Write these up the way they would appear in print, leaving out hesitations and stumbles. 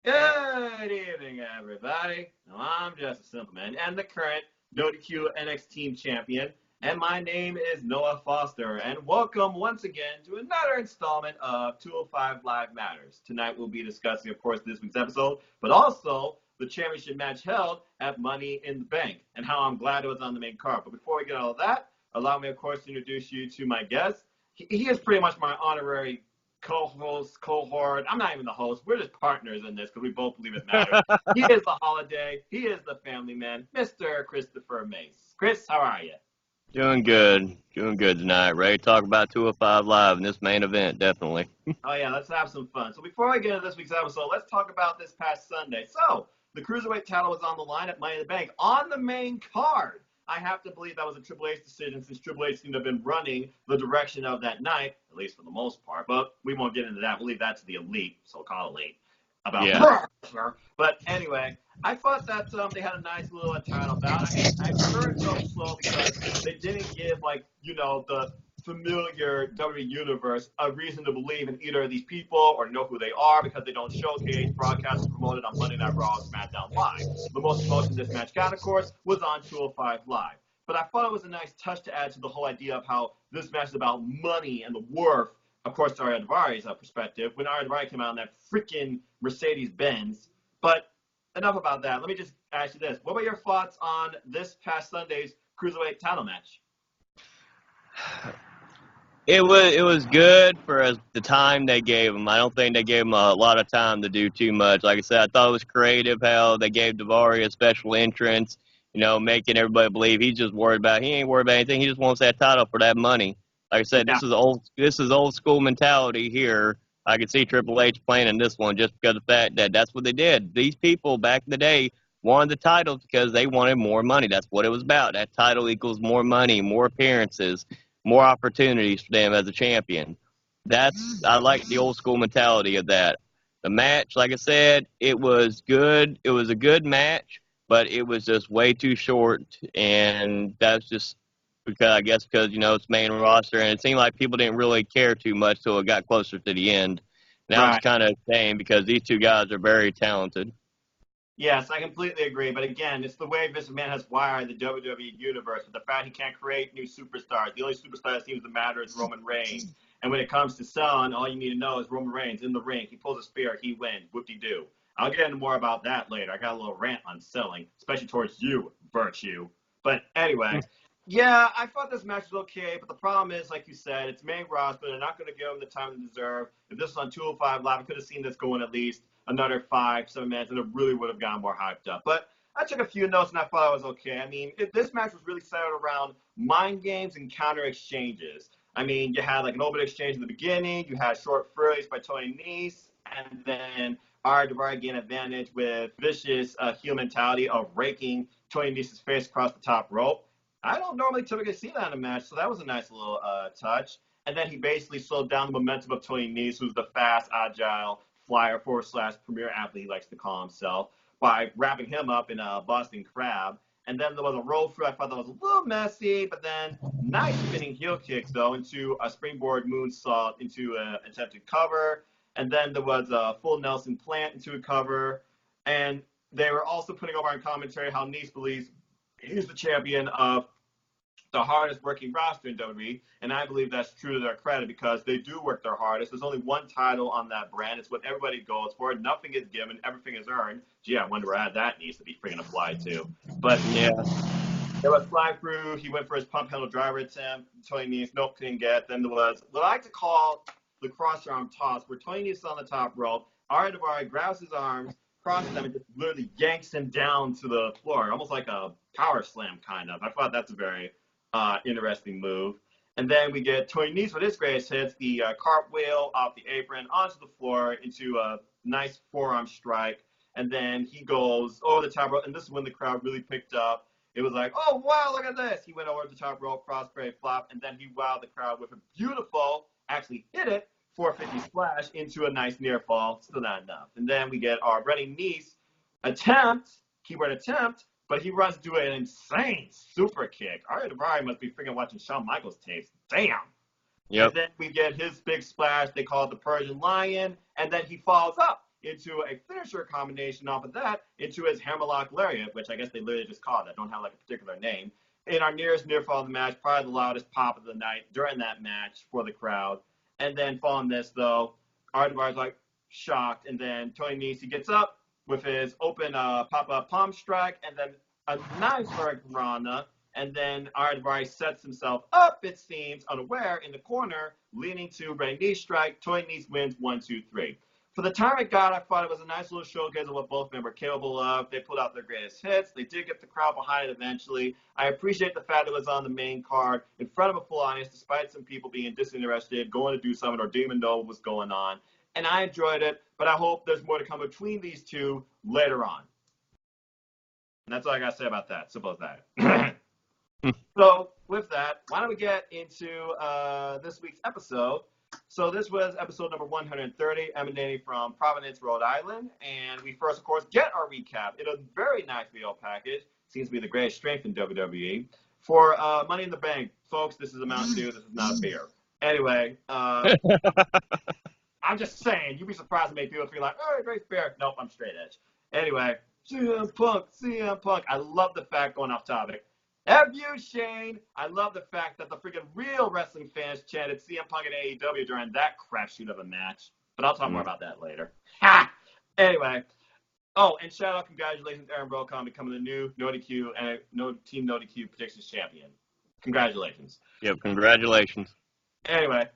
Good evening, everybody. Now, I'm just a simple man and the current NoDQ NX Team Champion, and my name is Noah Foster, and welcome once again to another installment of 205 Live Matters. Tonight we'll be discussing, of course, this week's episode, but also the championship match held at Money in the Bank, and how I'm glad it was on the main card. But before we get all of that, allow me, of course, to introduce you to my guest. He is pretty much my honorary co-host, cohort. I'm not even the host. We're just partners in this because we both believe it matters. He is the holiday. He is the family man, Mr. Christopher Mace. Chris, how are you? Doing good. Doing good tonight. Ready to talk about 205 Live in this main event, definitely. Oh, yeah, let's have some fun. So before I get into this week's episode, let's talk about this past Sunday. So the Cruiserweight title was on the line at Money in the Bank on the main card. I have to believe that was a Triple H decision since Triple H seemed to have been running the direction of that night, at least for the most part. But we won't get into that. We'll leave that to the elite, so-called elite, about But anyway, I thought that they had a nice little title bout. I mean, I sure it felt slow because they didn't give, the familiar WWE Universe a reason to believe in either of these people or know who they are because they don't showcase, broadcast, or promote it on Monday Night Raw or SmackDown Live. The most promotion this match got, of course, was on 205 Live. But I thought it was a nice touch to add to the whole idea of how this match is about money and the worth, of course, to Ariya Daivari's perspective, when Ariya Daivari came out in that freaking Mercedes-Benz. But enough about that. Let me just ask you this. What were your thoughts on this past Sunday's Cruiserweight title match? It was good for the time they gave him. I don't think they gave him a lot of time to do too much. Like I said, I thought it was creative how they gave Daivari a special entrance, making everybody believe he ain't worried about anything. He just wants that title for that money. Like I said, This is old school mentality here. I could see Triple H playing in this one just because of the fact that that's what they did. These people back in the day wanted the title because they wanted more money. That's what it was about. That title equals more money, more appearances, more opportunities for them as a champion. I like the old school mentality of that. The match, like I said, it was good. It was a good match, but it was just way too short, and that's just because it's main roster, and it seemed like people didn't really care too much till it got closer to the end. Now It's kind of a shame because these two guys are very talented. Yes, I completely agree. But again, it's the way Vince McMahon has wired the WWE Universe with the fact he can't create new superstars. The only superstar that seems to matter is Roman Reigns. And when it comes to selling, all you need to know is Roman Reigns in the ring. He pulls a spear, he wins. Whoop-de-doo. I'll get into more about that later. I got a little rant on selling, especially towards you, Virtue. But anyway, yeah, I thought this match was okay. But the problem is, like you said, it's main roster. They're not going to give them the time they deserve. If this was on 205 Live, I could have seen this going at least another 5-7 minutes, and it really would have gotten more hyped up. But I took a few notes, and I thought it was okay. I mean, this match was really centered around mind games and counter exchanges. I mean, you had an open exchange in the beginning. You had short frills by Tony Nese, and then Ariya Daivari gained advantage with vicious heel mentality of raking Tony Nese's face across the top rope. I don't normally typically see that in a match, so that was a nice little touch. And then he basically slowed down the momentum of Tony Nese, who's the fast, agile flyer / premier athlete, he likes to call himself, by wrapping him up in a Boston Crab. And then there was a roll through. I thought that was a little messy, but then nice spinning heel kicks, though, into a springboard moonsault into an attempted cover. And then there was a full Nelson plant into a cover. And they were also putting over on commentary how Nese believes he's the champion of the hardest working roster in WWE, and I believe that's true to their credit because they do work their hardest. There's only one title on that brand. It's what everybody goes for. Nothing is given. Everything is earned. Gee, I wonder where that needs to be freaking applied to. But, yeah, there was fly through. He went for his pump handle driver attempt. Tony Nese, nope, couldn't get. Then there was what I like to call the cross-arm toss, where Tony Nese is on the top rope. Ariya Daivari grabs his arms, crosses them, and just literally yanks him down to the floor, almost like a power slam, kind of. I thought that's a very interesting move. And then we get Tony Nese with his greatest hits, the cartwheel off the apron onto the floor into a nice forearm strike. And then he goes over the top rope, and this is when the crowd really picked up. It was like, oh, wow, look at this. He went over the top rope, crossbody flop, and then he wowed the crowd with a beautiful, actually hit it, 450 splash into a nice near fall. Still not enough. And then we get our running Nese attempt, keyword attempt, but he runs to an insane super kick. Ariya Daivari must be freaking watching Shawn Michaels tapes. Damn. Yep. And then we get his big splash. They call it the Persian Lion. And then he falls up. into a finisher combination off of that into his hammerlock lariat, which I guess they literally just call it. Don't have like a particular name. In our nearest near fall of the match, probably the loudest pop of the night during that match for the crowd. And then following this, though, Ardenbar's like shocked, and then Tony Nese gets up with his open pop-up palm strike, and then a nice hurricanrana, and then Ardenbar sets himself up, it seems, unaware, in the corner, leaning to Ray knee strike. Tony Nese wins 1-2-3. For the time it got, I thought it was a nice little showcase of what both men were capable of. They pulled out their greatest hits. They did get the crowd behind it eventually. I appreciate the fact it was on the main card in front of a full audience, despite some people being disinterested, going to do something, or didn't even know what was going on. And I enjoyed it, but I hope there's more to come between these two later on. And that's all I got to say about that. Simple as that. So with that, why don't we get into this week's episode? So this was episode number 130, emanating from Providence, Rhode Island. And we first, of course, get our recap in a very nice video package. Seems to be the greatest strength in WWE. For Money in the Bank, folks, this is a Mountain Dew. This is not a beer. Anyway, I'm just saying, you'd be surprised to make people feel like, oh, great beer. Nope, I'm straight edge. Anyway, CM Punk. I love the fact, going off topic, F you, Shane. I love the fact that the freaking real wrestling fans chanted CM Punk and AEW during that crapshoot of a match. But I'll talk more about that later. Ha! Anyway. Oh, and shout out, congratulations, Aaron Brocon, becoming the new NoDQ and Team NoDQ Predictions Champion. Congratulations. Yep, congratulations. Anyway,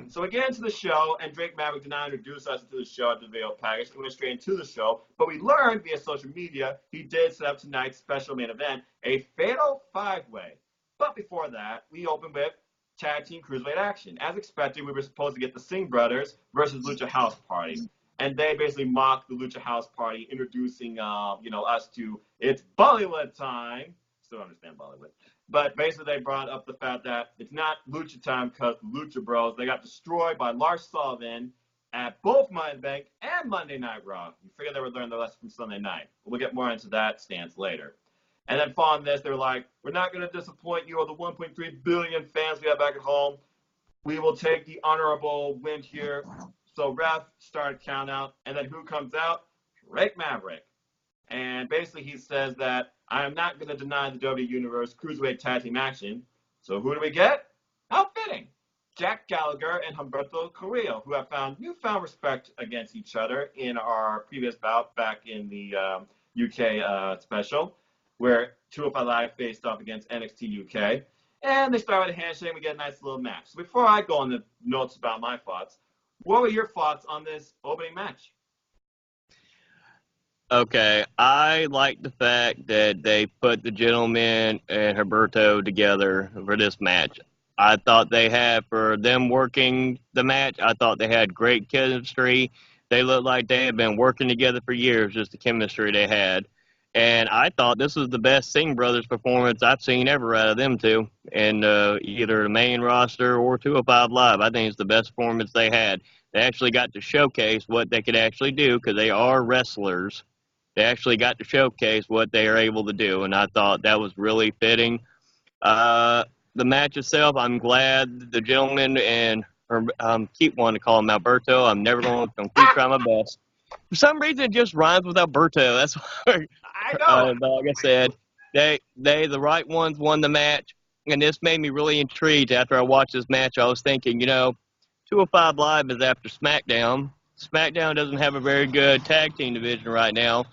so we get into the show, and Drake Maverick did not introduce us into the show at the video package. We went straight into the show, but we learned via social media he did set up tonight's special main event, a fatal five-way. But before that, we opened with tag team cruiserweight action. As expected, we were supposed to get the Singh brothers versus Lucha House Party, and they basically mocked the Lucha House Party, introducing us to it's Bollywood time. Still don't understand Bollywood. But basically, they brought up the fact that it's not Lucha time because the Lucha Bros, they got destroyed by Lars Sullivan at both Money in the Bank and Monday Night Raw. You figure they would learn their lesson from Sunday night. We'll get more into that stance later. And then following this, they're like, we're not going to disappoint you or the 1.3 billion fans we have back at home. We will take the honorable win here. So ref started count out. And then who comes out? Drake Maverick. And basically he says that I am not going to deny the WWE Universe Cruiserweight Tag Team action. So who do we get? How fitting. Jack Gallagher and Humberto Carrillo, who have found newfound respect against each other in our previous bout back in the UK special, where 205 Live faced off against NXT UK. And they start with a handshake, and we get a nice little match. So before I go on the notes about my thoughts, what were your thoughts on this opening match? Okay, I like the fact that they put the gentleman and Humberto together for this match. I thought they had, for them working the match, I thought they had great chemistry. They looked like they had been working together for years, just the chemistry they had. And I thought this was the best Singh Brothers performance I've seen ever out of them two, in either the main roster or 205 Live. I think it's the best performance they had. They actually got to showcase what they could actually do, because they are wrestlers. They actually got to showcase what they are able to do, and I thought that was really fitting. The match itself, I'm glad the gentleman and keep wanting to call him Alberto. I'm never going to keep trying my best. For some reason, it just rhymes with Alberto. That's why. I know. But like I said, the right ones won the match, and this made me really intrigued. After I watched this match, I was thinking, 205 Live is after SmackDown. SmackDown doesn't have a very good tag team division right now.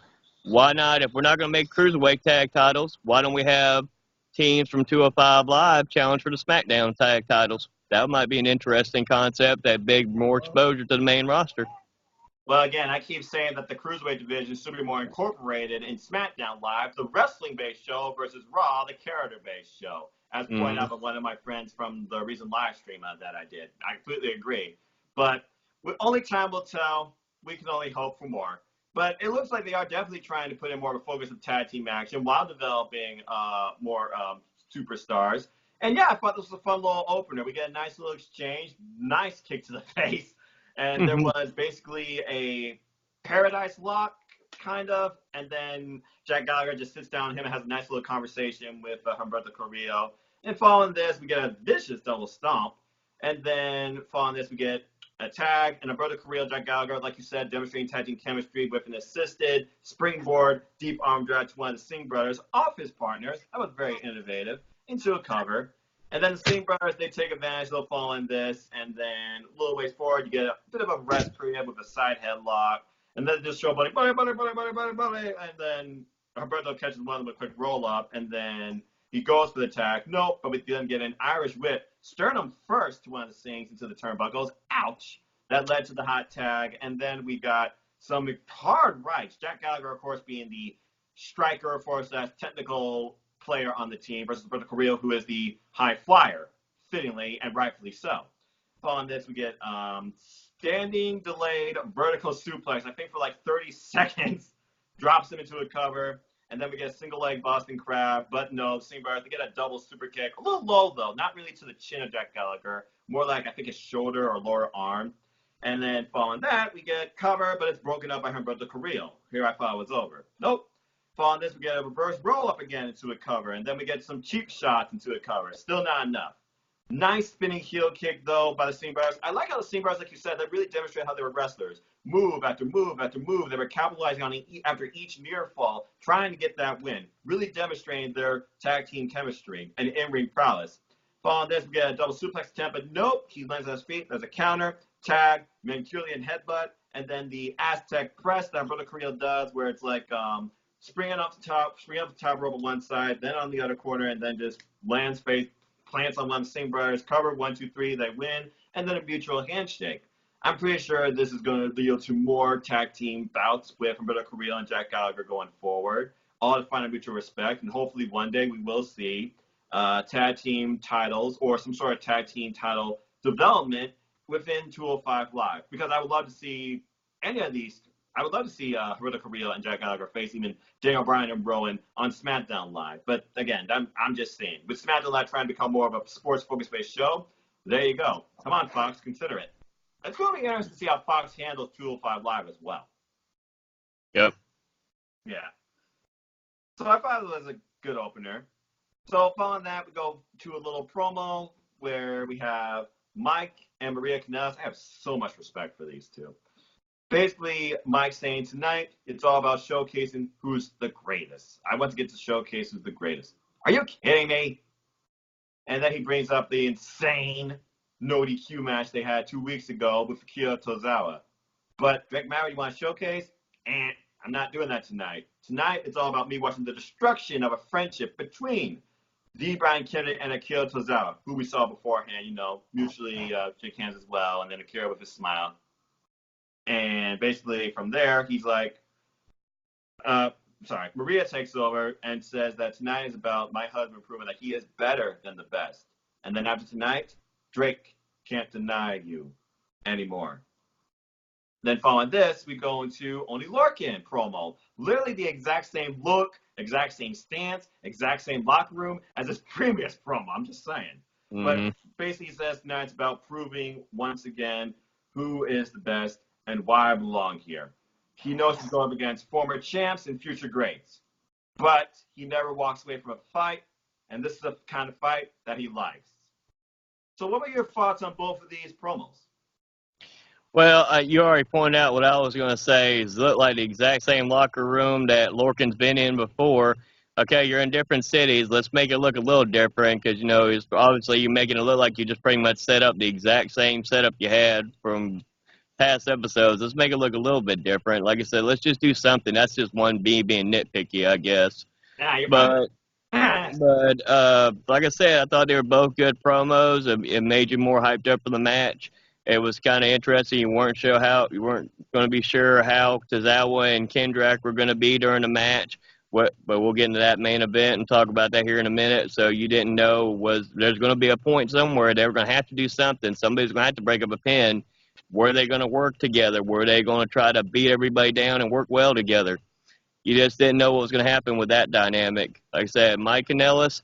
Why not? If we're not going to make cruiserweight tag titles, why don't we have teams from 205 Live challenge for the SmackDown tag titles? That might be an interesting concept. That big more exposure to the main roster. Well, again, I keep saying that the Cruiserweight division should be more incorporated in SmackDown Live, the wrestling-based show, versus Raw, the character-based show, as pointed out by one of my friends from the recent live stream that I did. I completely agree. But only time will tell. We can only hope for more. But it looks like they are definitely trying to put in more of a focus of tag team action while developing more superstars. And, yeah, I thought this was a fun little opener. We get a nice little exchange, nice kick to the face. And there was basically a paradise lock, kind of. And then Jack Gallagher just sits down with him and has a nice little conversation with Humberto Carrillo. And following this, we get a vicious double stomp. And then following this, we get a tag, and Alberto Carrillo, Jack Gallagher, like you said, demonstrating tag team chemistry with an assisted springboard deep arm drag to one of the Singh brothers off his partners. That was very innovative, into a cover. And then the Singh brothers, they take advantage, they'll fall in this, and then a little ways forward, you get a bit of a rest period with a side headlock, and then just show buddy, and then Alberto catches one of them with a quick roll up, and then he goes for the tag. Nope, but we then get an Irish whip. Sternum first to one of the Singhs into the turnbuckles. Ouch. That led to the hot tag. And then we got some hard rights. Jack Gallagher, of course, being the striker, of course, that technical player on the team versus Alberto Carrillo, who is the high flyer, fittingly and rightfully so. Following this, we get standing delayed vertical suplex, I think for like 30 seconds, drops him into a cover. And then we get a single leg Boston Crab, but no, Singh brothers, they get a double super kick. A little low, though, not really to the chin of Jack Gallagher, more like I think his shoulder or lower arm. And then following that, we get cover, but it's broken up by Humberto Carrillo. Here I thought it was over. Nope. Following this, we get a reverse roll up again into a cover, and then we get some cheap shots into a cover. Still not enough. Nice spinning heel kick, though, by the Singh brothers. I like how the Singh brothers, like you said, they really demonstrate how they were wrestlers. Move after move after move. They were capitalizing on after each near fall, trying to get that win. Really demonstrating their tag team chemistry and in-ring prowess. Following this, we get a double suplex attempt, but nope. He lands on his feet. There's a counter, tag, Mancunian headbutt, and then the Aztec press that Alberto Carrillo does, where it's like springing up the top rope on one side, then on the other corner, and then just lands face, plants on one of the Singh brothers, cover, 1, 2, 3, they win, and then a mutual handshake. I'm pretty sure this is going to lead to more tag team bouts with Humberto Carrillo and Jack Gallagher going forward, all to find a mutual respect, and hopefully one day we will see tag team titles or some sort of tag team title development within 205 Live, because I would love to see any of these. I would love to see Humberto Carrillo and Jack Gallagher face even Daniel Bryan and Rowan on SmackDown Live. But again, I'm just saying, with SmackDown Live trying to become more of a sports focus-based show, there you go. Come on, Fox, consider it. It's going to be interesting to see how Fox handles 205 Live as well. Yep. Yeah. So I thought it was a good opener. So following that, we go to a little promo where we have Mike and Maria Kanellis. I have so much respect for these two. Basically, Mike saying tonight, it's all about showcasing who's the greatest. I want to get to showcase who's the greatest. Are you kidding me? And then he brings up the insane no DQ match they had 2 weeks ago with Akira Tozawa. But Drake Maury, you want to showcase? I'm not doing that tonight. Tonight, it's all about me watching the destruction of a friendship between the Brian Kennedy and Akira Tozawa, who we saw beforehand, mutually shake hands as well, and then Akira with his smile. And basically from there, he's like, Maria takes over and says that tonight is about my husband proving that he is better than the best. And then after tonight, Drake can't deny you anymore. Then following this, we go into Only Lorcan promo. Literally the exact same look, exact same stance, exact same locker room as his previous promo. I'm just saying. Mm-hmm. But basically he says tonight's about proving once again who is the best and why I belong here. He knows he's going up against former champs and future greats. But he never walks away from a fight, and this is the kind of fight that he likes. So what were your thoughts on both of these promos? Well, you already pointed out what I was going to say. Is look like the exact same locker room that Lorcan's been in before. Okay, you're in different cities. Let's make it look a little different because, it's obviously you're making it look like you just pretty much set up the exact same setup you had from past episodes. Let's make it look a little bit different. Like I said, let's just do something. That's just one being nitpicky, I guess. Yeah, you're but like I said, I thought they were both good promos. It made you more hyped up for the match. It was kind of interesting. You weren't going to be sure how Tozawa and Kendrick were going to be during the match. But we'll get into that main event and talk about that here in a minute. So you didn't know there's going to be a point somewhere they were going to have to do something. Somebody's going to have to break up a pin. Were they going to work together? Were they going to try to beat everybody down and work well together? You just didn't know what was going to happen with that dynamic. Like I said, Mike Kanellis,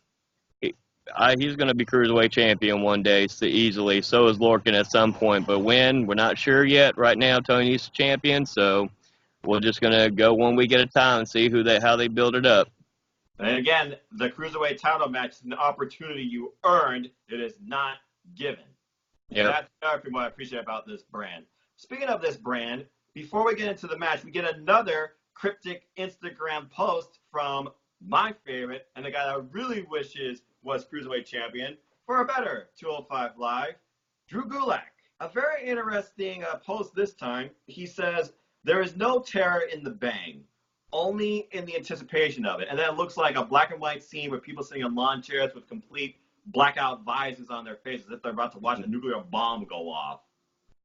he's going to be Cruiserweight champion one day so easily. So is Lorcan at some point. But when, we're not sure yet. Right now, Tony's the champion. So we're just going to go 1 week at a time and see how they build it up. And again, the Cruiserweight title match is an opportunity you earned. It is not given. Yep. That's everything what I appreciate about this brand. Speaking of this brand, before we get into the match, we get another cryptic Instagram post from my favorite, and the guy that I really wishes was Cruiserweight Champion for a better 205 Live, Drew Gulak. A very interesting post this time. He says, there is no terror in the bang, only in the anticipation of it. And then it looks like a black and white scene where people sitting on lawn chairs with complete blackout visors on their faces as if they're about to watch a nuclear bomb go off.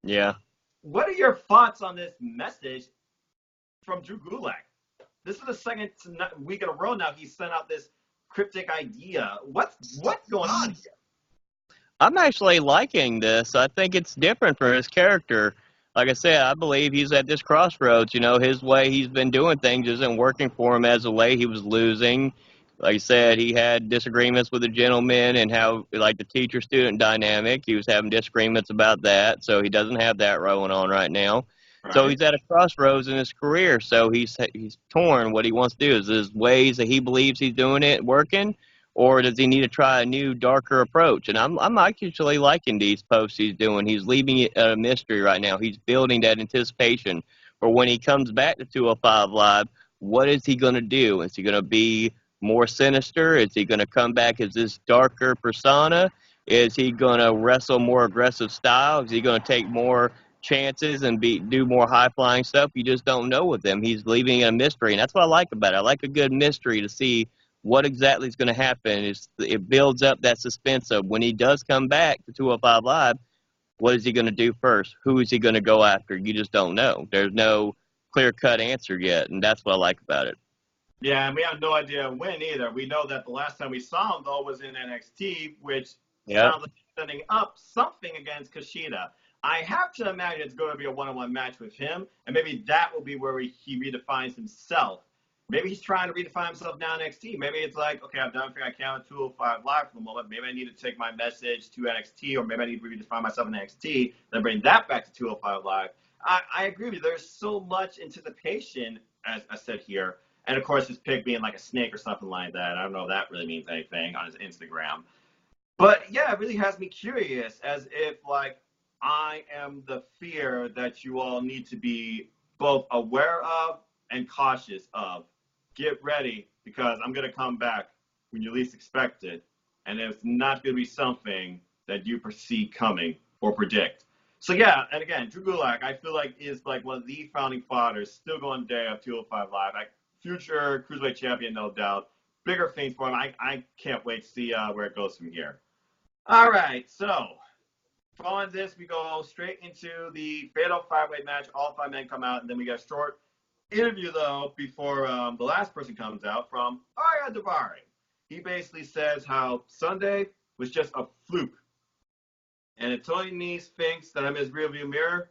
Yeah. What are your thoughts on this message from Drew Gulak? This is the second week in a row now he's sent out this cryptic idea. What's going on here? I'm actually liking this. I think it's different for his character. Like I said, I believe he's at this crossroads. You know, his way he's been doing things isn't working for him as of late. He was losing. Like I said, he had disagreements with the gentleman and how, like the teacher-student dynamic, he was having disagreements about that. So he doesn't have that rolling on right now. Right. So he's at a crossroads in his career. So he's torn. What he wants to do is his ways that he believes he's doing it working, or does he need to try a new, darker approach? And I'm actually liking these posts he's doing. He's leaving it a mystery right now. He's building that anticipation for when he comes back to 205 Live. What is he going to do? Is he going to be more sinister? Is he going to come back as this darker persona? Is he going to wrestle more aggressive style? Is he going to take more chances and do more high-flying stuff? You just don't know with him. He's leaving it a mystery, and that's what I like about it. I like a good mystery to see what exactly is going to happen. It builds up that suspense of when he does come back to 205 Live, what is he going to do first? Who is he going to go after? You just don't know. There's no clear-cut answer yet, and that's what I like about it. Yeah, and we have no idea when either. We know that the last time we saw him, though, was in NXT, which sounds like he's setting up something against Kushida. I have to imagine it's going to be a one-on-one match with him, and maybe that will be where he redefines himself. Maybe he's trying to redefine himself now in NXT. Maybe it's like, okay, I've done everything I can with 205 Live for the moment. Maybe I need to take my message to NXT, or maybe I need to redefine myself in NXT, then bring that back to 205 Live. I agree with you. There's so much anticipation, as I said here. And, of course, his pic being like a snake or something like that. I don't know if that really means anything on his Instagram. But, yeah, it really has me curious, as if, like, I am the fear that you all need to be both aware of and cautious of. Get ready, because I'm going to come back when you least expect it, and it's not going to be something that you foresee coming or predict. So, yeah, and again, Drew Gulak, I feel like is like one of the founding fathers, still going day of 205 Live. Future Cruiserweight Champion, no doubt. Bigger things for him. I can't wait to see where it goes from here. All right, so following this, we go straight into the Fatal 5-Way match. All 5 men come out, and then we get a short interview, though, before the last person comes out from Arya Davari. He basically says how Sunday was just a fluke. And if Tony Nese thinks that I'm his rearview mirror,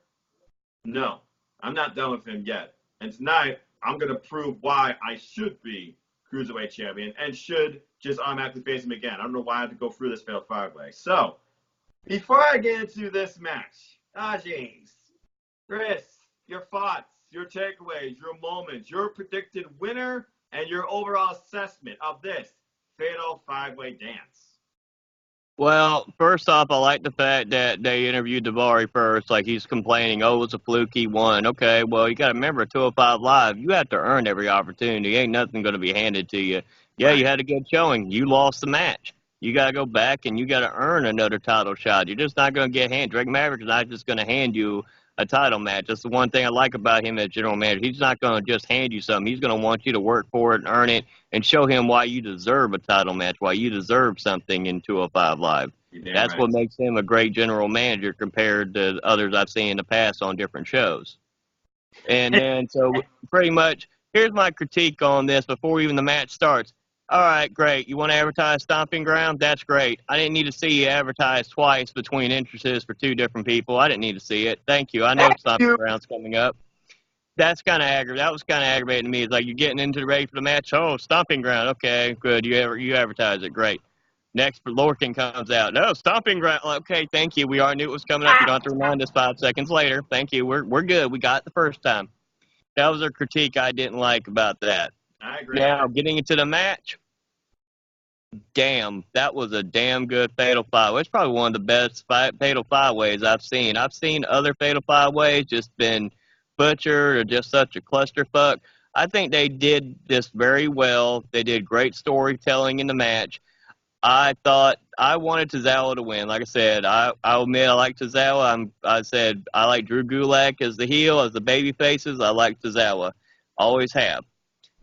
no, I'm not done with him yet. And tonight, I'm going to prove why I should be Cruiserweight Champion and should just automatically face him again. I don't know why I have to go through this Fatal 5-Way. So, before I get into this match, jeez, Chris, your thoughts, your takeaways, your moments, your predicted winner, and your overall assessment of this Fatal 5-Way dance. Well, first off, I like the fact that they interviewed Davari first. Like, he's complaining, oh, it's a fluke, he won. Okay, well, you got to remember, 205 Live, you have to earn every opportunity. Ain't nothing going to be handed to you. Yeah, right. You had a good showing. You lost the match. You got to go back and you got to earn another title shot. You're just not going to get handed. Drake Maverick is not just going to hand you a title match. That's the one thing I like about him as general manager. He's not going to just hand you something. He's going to want you to work for it and earn it and show him why you deserve a title match, why you deserve something in 205 Live. That's right. What makes him a great general manager compared to others I've seen in the past on different shows. And then, so pretty much, here's my critique on this before even the match starts. All right, great. You want to advertise Stomping Ground? That's great. I didn't need to see you advertise twice between entrances for 2 different people. I didn't need to see it. Thank you. I know Stomping Ground's coming up. That's kind of aggravating. That was kind of aggravating to me. It's like you're getting into the ready for the match. Oh, Stomping Ground. Okay, good. You advertise it. Great. Next, Lorcan comes out. No, Stomping Ground. Okay, thank you. We already knew it was coming up. You don't have to remind us 5 seconds later. Thank you. We're good. We got it the first time. That was a critique I didn't like about that. I agree. Now, getting into the match, damn, that was a damn good Fatal Five. It's probably one of the best Fatal Five Ways I've seen. I've seen other Fatal Five Ways just been butchered or just such a clusterfuck. I think they did this very well. They did great storytelling in the match. I thought I wanted Tozawa to win. Like I said, I'll admit I like Tozawa. I said I like Drew Gulak as the heel, as the baby faces. I like Tozawa. Always have.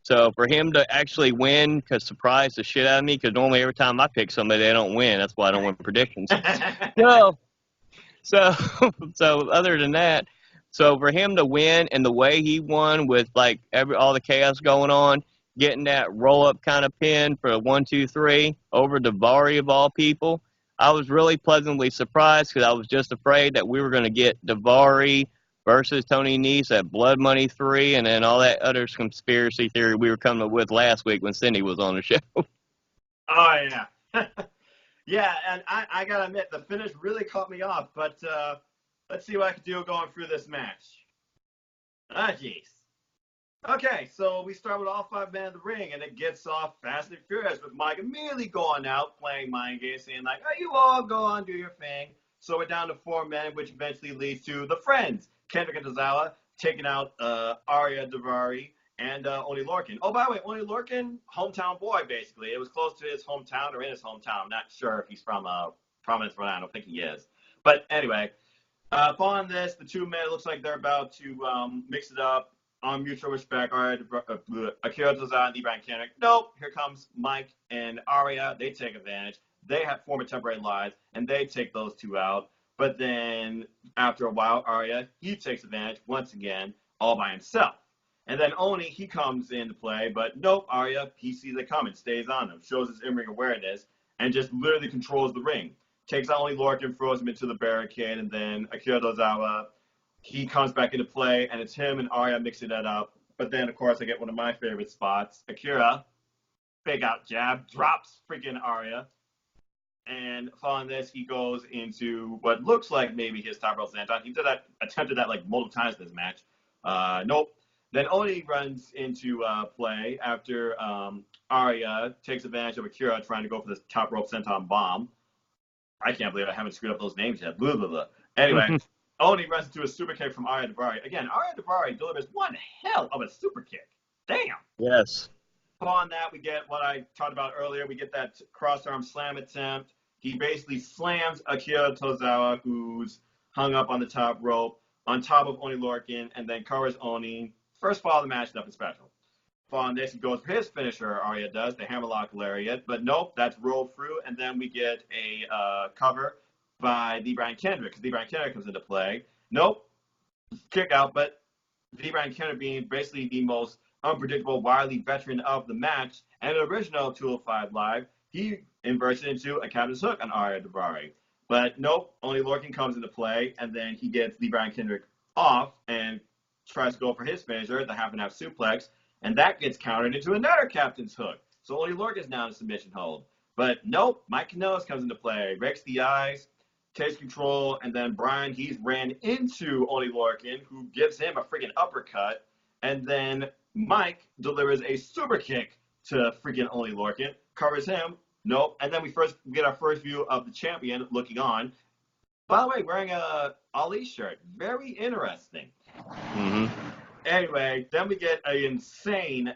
So for him to actually win, cause surprised the shit out of me, because normally every time I pick somebody, they don't win. That's why I don't win predictions. So, so, so other than that, so for him to win and the way he won with like all the chaos going on, getting that roll up kind of pin for a 1-2-3 over Davari of all people, I was really pleasantly surprised because I was just afraid that we were going to get Davari versus Tony Nese at Blood Money 3 and then all that other conspiracy theory we were coming up with last week when Cindy was on the show. Oh, yeah. Yeah, and I got to admit, the finish really caught me off, but let's see what I can do going through this match. Ah, jeez. Okay, so we start with all 5 men in the ring, and it gets off fast and furious with Mike immediately going out, playing mind games, saying like, oh, you all go on, do your thing. So we're down to 4 men, which eventually leads to the Friends, Kendrick and Tozawa, taking out Arya Davari and Oney Lorcan. Oh, by the way, Oney Lorcan, hometown boy, basically. It was close to his hometown or in his hometown. I'm not sure if he's from Providence, Rhode Island. I don't think he is. But anyway, upon this, the 2 men, it looks like they're about to mix it up on mutual respect. Arya, Akira Tozawa and Ibrahim Kendrick. Nope, here comes Mike and Arya. They take advantage. They have former temporary lives, and they take those 2 out. But then, after a while, Arya, he takes advantage once again, all by himself. And then Oni, he comes into play, but nope, Arya, he sees it coming, stays on them, shows his in-ring awareness, and just literally controls the ring. Takes out Oney Lorcan, throws him into the barricade, and then Akira Tozawa, he comes back into play, and it's him and Arya mixing that up. But then, of course, I get one of my favorite spots. Akira, big out jab, drops freaking Arya. And following this, he goes into what looks like maybe his top rope senton. He attempted that like multiple times in this match. Nope. Then Oni runs into play after Arya takes advantage of Akira trying to go for this top rope senton bomb. I can't believe I haven't screwed up those names yet. Blah, blah, blah. Anyway, Oni runs into a super kick from Arya Davari. Again, Arya Davari delivers one hell of a super kick. Damn. Yes. Upon that, we get what I talked about earlier. We get that cross-arm slam attempt. He basically slams Akira Tozawa, who's hung up on the top rope, on top of Oney Lorcan, and then covers Oni. First fall of the match, nothing special. Following this, he goes for his finisher, Arya does, the hammerlock lariat. But nope, that's rolled through, and then we get a cover by Ibrahim Kendrick, because Ibrahim Kendrick comes into play. Nope, kick out, but Ibrahim Kendrick being basically the most unpredictable, wily veteran of the match, and the original 205 Live, he inverts it into a captain's hook on Arya Davari. But nope, Oney Lorcan comes into play, and then he gets Ibrahim Kendrick off and tries to go for his finisher, the half and half suplex, and that gets countered into another captain's hook. So Oney Lorcan is now in a submission hold. But nope, Mike Kanellis comes into play, rakes the eyes, takes control, and then Brian, he's ran into Oney Lorcan, who gives him a freaking uppercut, and then Mike delivers a super kick to freaking Oney Lorcan, covers him, nope, and then we get our first view of the champion looking on. By the way, wearing a Ali shirt. Very interesting. Mm-hmm. Anyway, then we get an insane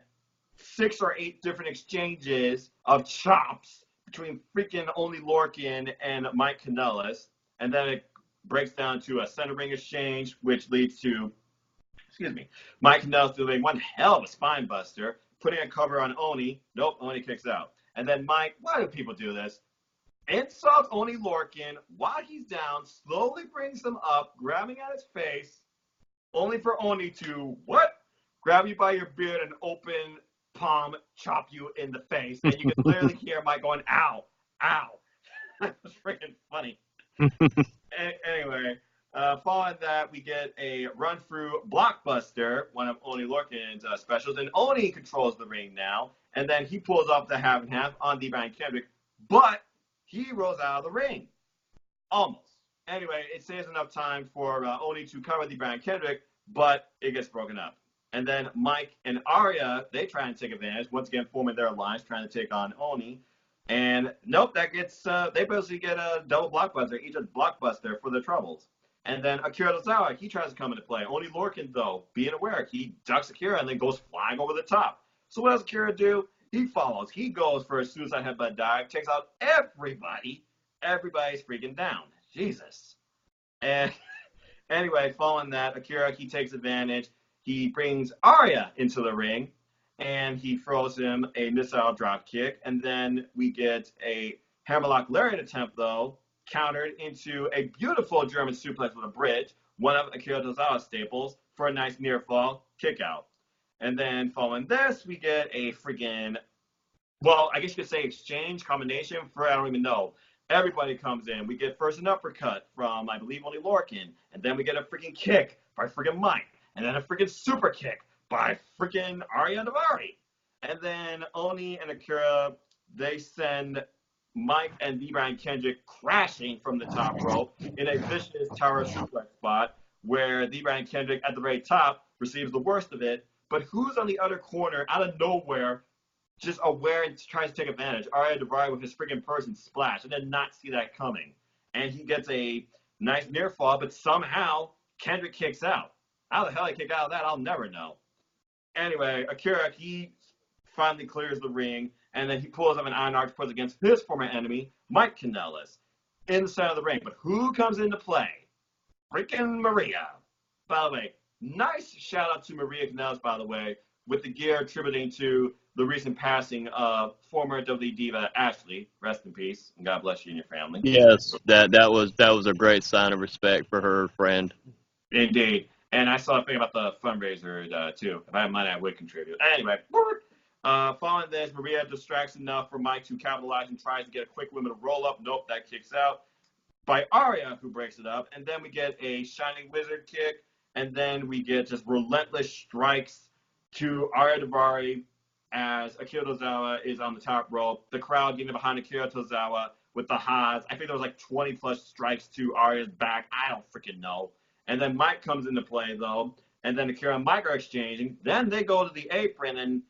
6 or 8 different exchanges of chops between freaking Oney Lorcan and Mike Kanellis, and then it breaks down to a center ring exchange, which leads to, Mike Kanellis doing one hell of a spine buster, putting a cover on Oni. Nope, Oni kicks out. And then Mike, why do people do this? Insults Oney Lorcan while he's down, slowly brings him up, grabbing at his face, only for Oni to, what? Grab you by your beard and open palm chop you in the face. And you can clearly hear Mike going, ow, ow. That's freaking funny. Anyway, following that, we get a run-through blockbuster, one of Oney Lorcan's specials. And Oni controls the ring now. And then he pulls off the half and half on Ibrahim Kendrick. But he rolls out of the ring. Almost. Anyway, it saves enough time for Oni to cover Ibrahim Kendrick, but it gets broken up. And then Mike and Arya, they try and take advantage, once again forming their alliance, trying to take on Oni. And nope, that gets they basically get a double blockbuster, each a blockbuster for their troubles. And then Akira Tozawa, he tries to come into play. Only Lorcan, though, being aware, he ducks Akira and then goes flying over the top. So what does Akira do? He follows. He goes for a suicide headbutt dive, takes out everybody. Everybody's freaking down. Jesus. And anyway, following that, Akira, he takes advantage. He brings Arya into the ring, and he throws him a missile drop kick. And then we get a hammerlock lariat attempt, though, countered into a beautiful German suplex with a bridge, one of Akira Tozawa's staples, for a nice near fall kick out. And then following this, we get a freaking, well, I guess you could say exchange combination for, I don't even know. Everybody comes in. We get first an uppercut from, I believe, only Lorcan. And then we get a freaking kick by freaking Mike. And then a freaking super kick by freaking Arya Davari. And then Oni and Akira, they send Mike and D. Brian Kendrick crashing from the top rope in a vicious tower suplex spot where D. Brian Kendrick at the very top receives the worst of it. But who's on the other corner out of nowhere, just aware and tries to take advantage? Arya Davari with his freaking person splash. I did not see that coming. And he gets a nice near fall, but somehow Kendrick kicks out. How the hell he kicked out of that, I'll never know. Anyway, Akira, he finally clears the ring, and then he pulls up an iron octopus against his former enemy, Mike Kanellis, in the center of the ring. But who comes into play? Freaking Maria. By the way, nice shout out to Maria Kanellis, by the way, with the gear attributing to the recent passing of former WWE diva Ashley. Rest in peace, and God bless you and your family. Yes, that was a great sign of respect for her friend. Indeed. And I saw a thing about the fundraiser, too. If I had money, I would contribute. Anyway, following this, Maria distracts enough for Mike to capitalize and tries to get a quick limited roll-up. Nope, that kicks out by Arya, who breaks it up. And then we get a Shining Wizard kick. And then we get just relentless strikes to Arya Davari as Akira Tozawa is on the top rope. The crowd getting behind Akira Tozawa with the Haas. I think there was like 20-plus strikes to Arya's back. I don't freaking know. And then Mike comes into play, though. And then Akira and Mike are exchanging. Then they go to the apron. And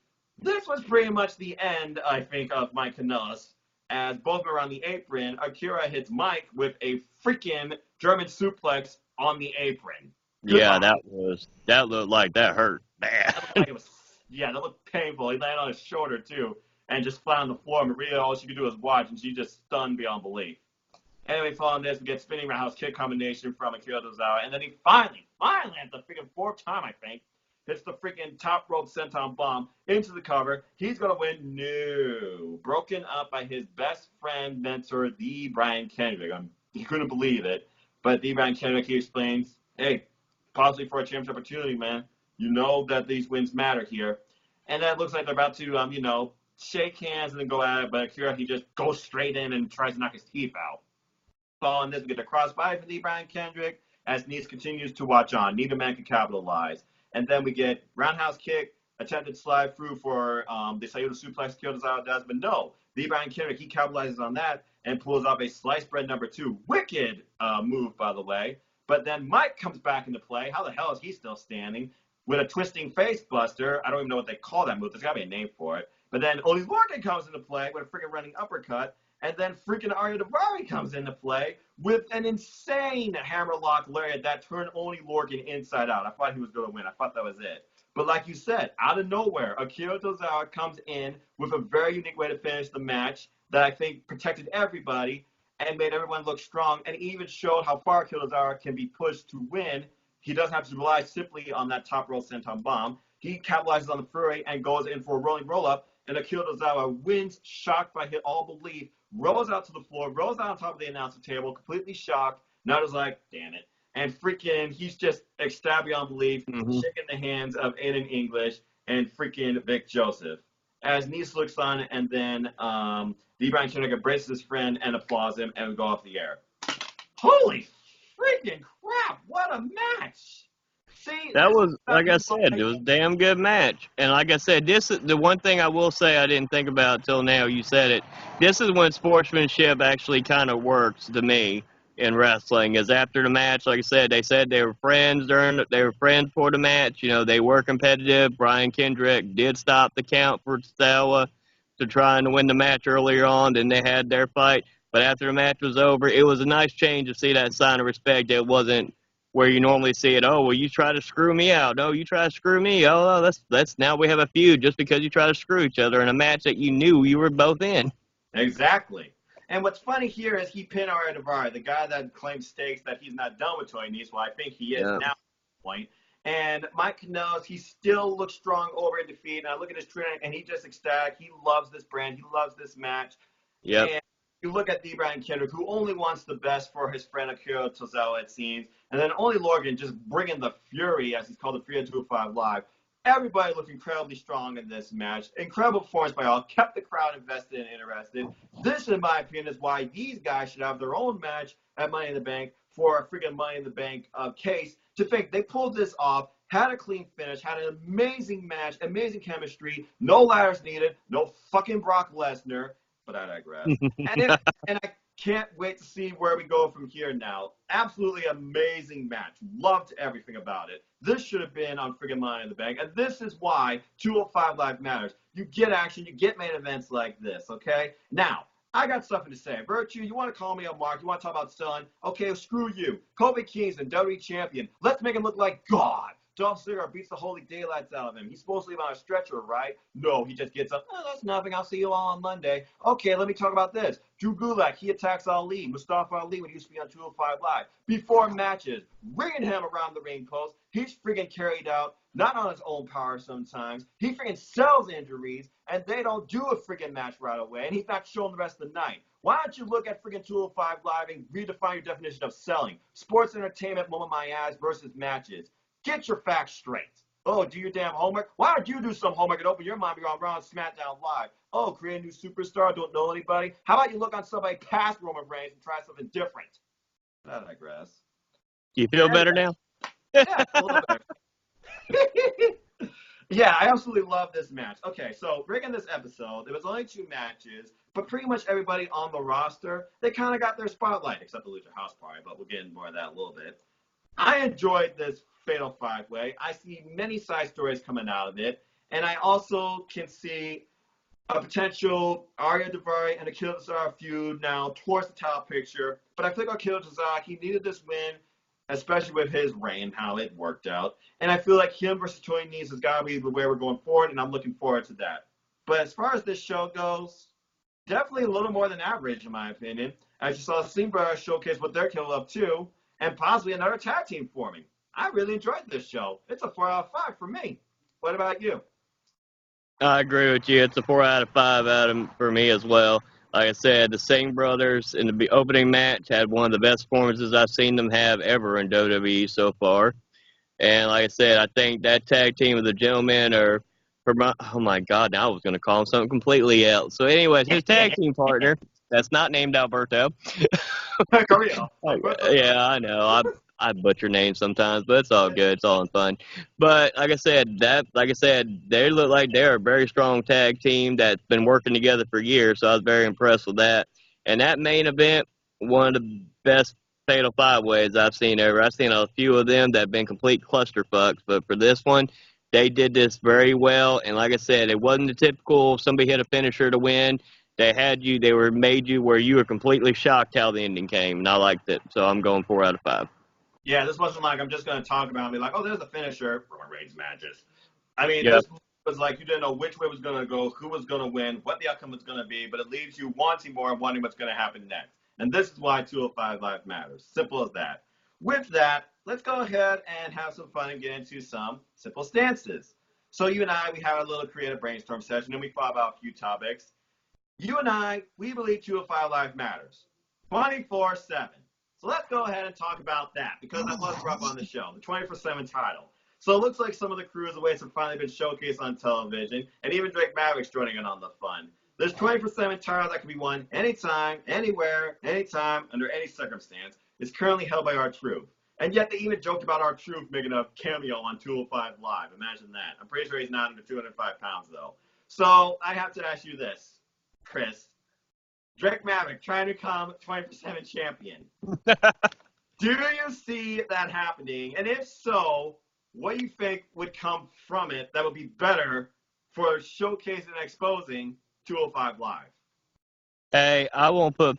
this was pretty much the end, I think, of Mike Kanellis. As both are on the apron, Akira hits Mike with a freaking German suplex on the apron. Yeah, that looked like that hurt bad. That looked painful. He landed on his shoulder, too, and just flat on the floor. Maria, all she could do was watch, and she just stunned beyond belief. Anyway, following this, we get spinning roundhouse kick combination from Akira Tozawa, and then he finally, at the freaking fourth time, I think, hits the freaking top rope senton bomb into the cover. He's going to win. No. Broken up by his best friend, mentor, D. Brian Kendrick. He couldn't believe it. But D. Brian Kendrick, he explains, hey, possibly for a championship opportunity, man. You know that these wins matter here. And then it looks like they're about to, shake hands and then go at it. But Akira, he just goes straight in and tries to knock his teeth out. Following this, we get the crossbody for D. Brian Kendrick as Nice continues to watch on. Neither man can capitalize. And then we get roundhouse kick, attempted slide through for the Sayuda suplex Akira Tozawa does. But no, D. Brian Kendrick, he capitalizes on that and pulls off a slice bread number 2. Wicked move, by the way. But then Mike comes back into play. How the hell is he still standing? With a twisting face buster. I don't even know what they call that move. There's got to be a name for it. But then Oli Lorcan comes into play with a freaking running uppercut. And then freaking Arya Davari comes into play with an insane hammerlock lariat that turned Oni Lorcan inside out. I thought he was going to win. I thought that was it. But like you said, out of nowhere, Akira Tozawa comes in with a very unique way to finish the match that I think protected everybody and made everyone look strong, and even showed how far Akira Tozawa can be pushed to win. He doesn't have to rely simply on that top roll senton bomb. He capitalizes on the flurry and goes in for a rolling roll-up, and Akira Tozawa wins, shocked by all belief, rolls out to the floor, rolls out on top of the announcer table, completely shocked. Now just like, damn it. And freaking, he's just ecstatic beyond belief, shaking the hands of Aiden English and freaking Vic Joseph. As Nice looks on, and then D. Brian Kendrick embraces his friend and applauds him, and we go off the air. Holy freaking crap, what a match! See, that was, like I said, it was a damn good match. And like I said, this is the one thing I will say I didn't think about till now. You said it. This is when sportsmanship actually kind of works to me in wrestling. Is after the match, like I said, they said they were friends for the match. They were competitive. Brian Kendrick did stop the count for Tozawa. to trying to win the match earlier on. Then they had their fight. But after the match was over, it was a nice change to see that sign of respect. It wasn't where you normally see it. Oh, well, you try to screw me out. No, you try to screw me. Oh, that's now we have a feud just because you try to screw each other in a match that you knew you were both in. Exactly. And what's funny here is he pinned Arya Daivari, the guy that claims stakes that he's not done with Tony Nese. Well, I think he is now at this point. And Mike Kanellis, he still looks strong over in defeat. And I look at his Twitter, and he just ecstatic. He loves this brand. He loves this match. Yep. And you look at the Brian Kendrick, who only wants the best for his friend Akira Tozawa, it seems. And then only Lorgan just bringing the fury, as he's called, the Fury of 205 Live. Everybody looked incredibly strong in this match. Incredible performance by all. Kept the crowd invested and interested. This, in my opinion, is why these guys should have their own match at Money in the Bank for a freaking Money in the Bank case. To think they pulled this off, had a clean finish, had an amazing match, amazing chemistry, no ladders needed, no fucking Brock Lesnar. But I digress. and I can't wait to see where we go from here now. Absolutely amazing match. Loved everything about it. This should have been on friggin' Money in the Bank. And this is why 205 Live matters. You get action. You get main events like this, okay? Now, I got something to say. Virtue, you want to call me a mark? You want to talk about Sun? Okay, well, screw you. Kofi Kingston, WWE champion. Let's make him look like God. Dolph Ziggler beats the holy daylights out of him. He's supposed to leave on a stretcher, right? No, he just gets up. Oh, that's nothing. I'll see you all on Monday. Okay, let me talk about this. Drew Gulak, he attacks Ali. Mustafa Ali when he used to be on 205 Live. Before matches, ringing him around the ring post. He's friggin' carried out, not on his own power sometimes. He friggin' sells injuries, and they don't do a friggin' match right away, and he's not showing the rest of the night. Why don't you look at friggin' 205 Live and redefine your definition of selling? Sports entertainment, moment my ass versus matches. Get your facts straight. Oh, do your damn homework? Why don't you do some homework and open your mind on Raw and SmackDown Live? Oh, create a new superstar, don't know anybody? How about you look on somebody past Roman Reigns and try something different? I digress. You feel better now? Yeah, a little better. Yeah, I absolutely love this match. Okay, so breaking this episode, there was only 2 matches, but pretty much everybody on the roster, they kind of got their spotlight, except the Lucha House Party, but we'll get into more of that in a little bit. I enjoyed this Fatal 5-Way. I see many side stories coming out of it, and I also can see a potential Arya Daivari and Akira Tozawa feud now towards the title picture. But I feel like Akira Tozawa, he needed this win, especially with his reign, how it worked out. And I feel like him versus Tony Nese has got to be the way we're going forward, and I'm looking forward to that. But as far as this show goes, definitely a little more than average, in my opinion. As you saw the Singh Brothers showcase what they're capable of, too, and possibly another tag team forming. I really enjoyed this show. It's a 4 out of 5 for me. What about you? I agree with you. It's a 4 out of 5 for me as well. Like I said, the Singh brothers in the opening match had one of the best performances I've seen them have ever in WWE so far. And like I said, I think that tag team of the gentlemen are, oh my God, now I was going to call him something completely else. So anyways, his tag team partner, that's not named Alberto. Yeah, I know. I butcher names sometimes, but it's all good. It's all in fun. But like I said, they look like they're a very strong tag team that's been working together for years. So I was very impressed with that. And that main event, one of the best Fatal 5-Ways I've seen ever. I've seen a few of them that have been complete clusterfucks, but for this one, they did this very well. And like I said, it wasn't the typical somebody hit a finisher to win. They made you where you were completely shocked how the ending came, and I liked it. So I'm going 4 out of 5. Yeah, this wasn't like I'm just going to talk about it and be like, oh, there's the finisher. Roman Reigns matches. I mean, Yep. This was like you didn't know which way it was going to go, who was going to win, what the outcome was going to be, but it leaves you wanting more and wondering what's going to happen next. And this is why 205 Live matters. Simple as that. With that, let's go ahead and have some fun and get into some simple stances. So you and I, we had a little creative brainstorm session, and we thought about a few topics. You and I, we believe 205 Live matters 24/7. So let's go ahead and talk about that because that was rough on the show, the 24/7 title. So it looks like some of the cruiserweights have finally been showcased on television, and even Drake Maverick's joining in on the fun. There's 24/7 title that can be won anytime, anywhere, anytime, under any circumstance. It's currently held by R-Truth. And yet they even joked about R-Truth making a cameo on 205 Live. Imagine that. I'm pretty sure he's not under 205 pounds, though. So I have to ask you this, Chris. Drake Maverick trying to become 24/7 champion. Do you see that happening? And if so, what do you think would come from it that would be better for showcasing and exposing 205 Live. Hey, I won't put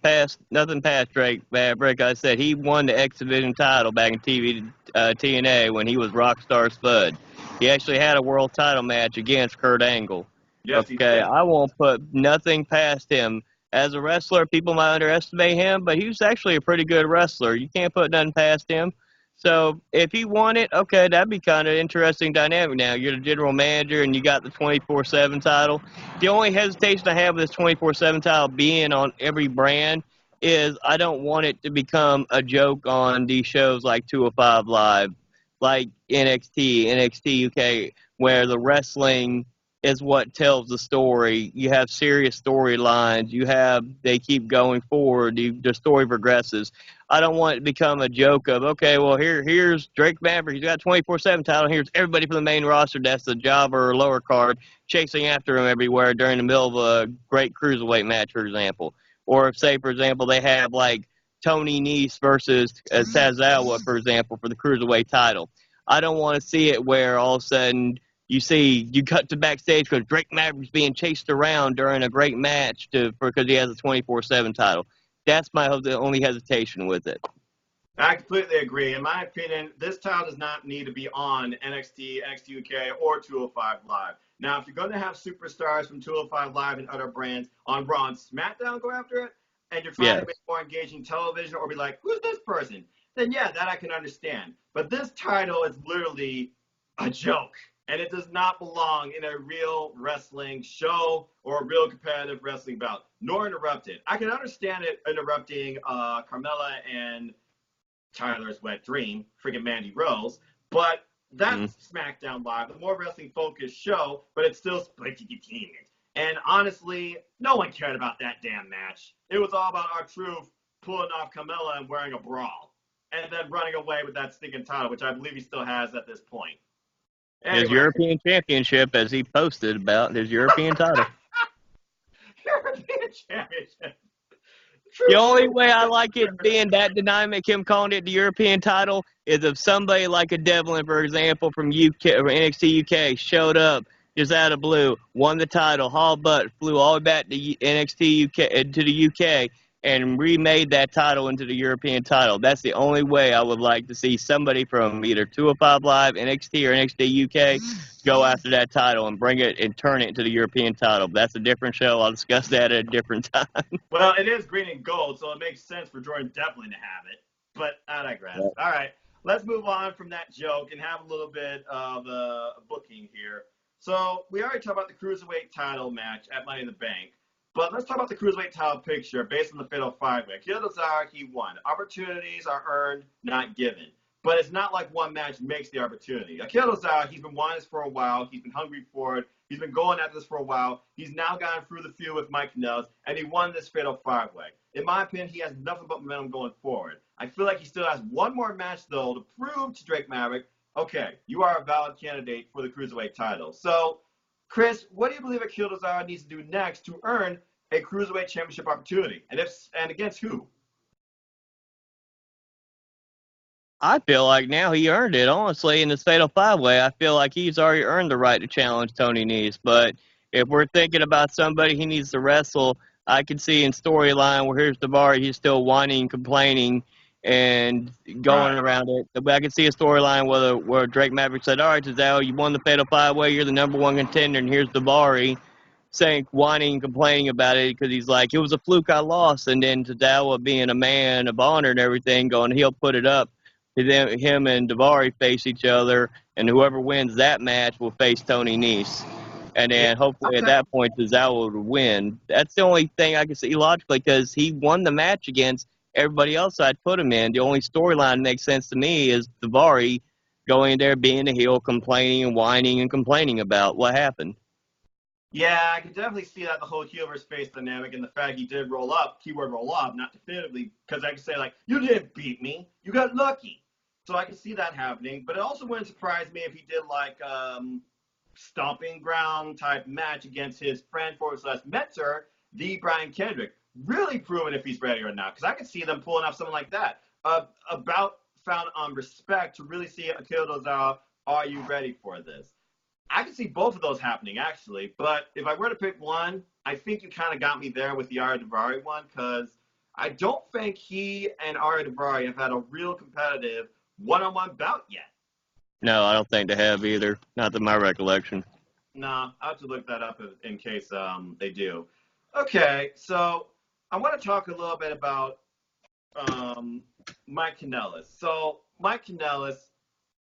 nothing past Drake Maverick. I said he won the X Division title back in TNA when he was Rockstar Spud. He actually had a world title match against Kurt Angle. Yes, he Okay, did. I won't put nothing past him. As a wrestler, people might underestimate him, but he was actually a pretty good wrestler. You can't put nothing past him. So if he won it, okay, that'd be kind of interesting dynamic now. You're the general manager and you got the 24/7 title. The only hesitation I have with this 24/7 title being on every brand is I don't want it to become a joke on these shows like 205 Live, like NXT UK, where the wrestling is what tells the story. You have serious storylines. They keep going forward. The story progresses. I don't want it to become a joke of, okay, well, here's Drake Maverick. He's got a 24/7 title. Here's everybody from the main roster that's a jobber or lower card chasing after him everywhere during the middle of a great cruiserweight match, for example. Or if, say, for example, they have like Tony Nese versus Tazawa, for example, for the cruiserweight title. I don't want to see it where all of a sudden you cut to backstage because Drake Maverick's being chased around during a great match because he has a 24/7 title. That's the only hesitation with it. I completely agree. In my opinion, this title does not need to be on NXT UK, or 205 Live. Now, if you're going to have superstars from 205 Live and other brands on Raw and SmackDown go after it, and you're trying to make more engaging television or be like, who's this person? Then yeah, that I can understand. But this title is literally a joke. And it does not belong in a real wrestling show or a real competitive wrestling bout, nor interrupted. I can understand it interrupting Carmella and Tyler's wet dream, freaking Mandy Rose, but that's SmackDown Live, a more wrestling focused show, but it's still split entertainment. And honestly, no one cared about that damn match. It was all about R-Truth pulling off Carmella and wearing a brawl, and then running away with that stinking title, which I believe he still has at this point. Anyway. His European Championship, as he posted about his European title. European Championship. The only way I like it being that dynamic, him calling it the European title, is if somebody like a Devlin, for example, from UK or NXT UK, showed up just out of blue, won the title, haul butt, flew all the way back to NXT UK to the UK, and remade that title into the European title. That's the only way I would like to see somebody from either 205 Live, NXT, or NXT UK go after that title and bring it and turn it into the European title. That's a different show. I'll discuss that at a different time. Well, it is green and gold, so it makes sense for Jordan Devlin to have it. But I digress. All right, let's move on from that joke and have a little bit of a booking here. So we already talked about the Cruiserweight title match at Money in the Bank. But let's talk about the Cruiserweight title picture based on the Fatal 5-Way. Akira Tozawa, he won. Opportunities are earned, not given. But it's not like one match makes the opportunity. Akira Tozawa, he's been wanting this for a while. He's been hungry for it. He's been going at this for a while. He's now gotten through the feud with Mike Kanellis, and he won this Fatal 5-Way. In my opinion, he has nothing but momentum going forward. I feel like he still has one more match, though, to prove to Drake Maverick, okay, you are a valid candidate for the Cruiserweight title. So, Chris, what do you believe Akira Tozawa needs to do next to earn a Cruiserweight Championship opportunity? And against who? I feel like now he earned it, honestly, in this Fatal 5-Way. I feel like he's already earned the right to challenge Tony Nese. But if we're thinking about somebody he needs to wrestle, I can see in storyline where here's Daivari, he's still whining, complaining, and going around it. But I can see a storyline where Drake Maverick said, all right, Tozawa, you won the Fatal 5-Way, you're the number one contender, and here's Daivari saying, whining and complaining about it because he's like, it was a fluke, I lost. And then Tozawa, being a man of honor and everything, going, he'll put it up. Then him and Daivari face each other, and whoever wins that match will face Tony Nese. And then hopefully at that point, Tozawa would win. That's the only thing I can see logically because he won the match against everybody else I'd put him in. The only storyline that makes sense to me is Daivari going in there, being a heel, complaining and whining and complaining about what happened. Yeah, I can definitely see that, the whole heel versus face dynamic, and the fact he did roll up, keyword roll up, not definitively, because I can say, like, you didn't beat me, you got lucky. So I can see that happening, but it also wouldn't surprise me if he did like stomping ground type match against his friend / mentor, the Brian Kendrick. Really proving if he's ready or not, because I could see them pulling off something like that. About found on respect to really see Akira Tozawa, are you ready for this? I can see both of those happening, actually. But if I were to pick one, I think you kind of got me there with the Ari Daivari one, because I don't think he and Ari Daivari have had a real competitive one-on-one bout yet. No, I don't think they have either. Not to my recollection. No, I have to look that up in case they do. Okay, so I want to talk a little bit about um, Mike Kanellis. So Mike Kanellis,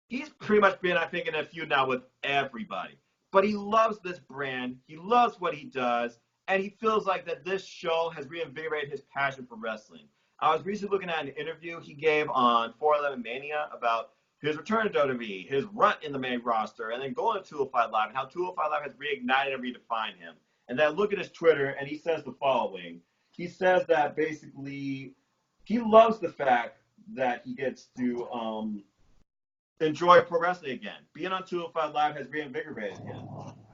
he's pretty much been, I think, in a feud now with everybody. But he loves this brand. He loves what he does, and he feels like that this show has reinvigorated his passion for wrestling. I was recently looking at an interview he gave on 411 Mania about his return to WWE, his run in the main roster, and then going to 205 Live, and how 205 Live has reignited and redefined him. And then I look at his Twitter, and he says the following. He says that basically he loves the fact that he gets to enjoy pro wrestling again. Being on 205 Live has reinvigorated him.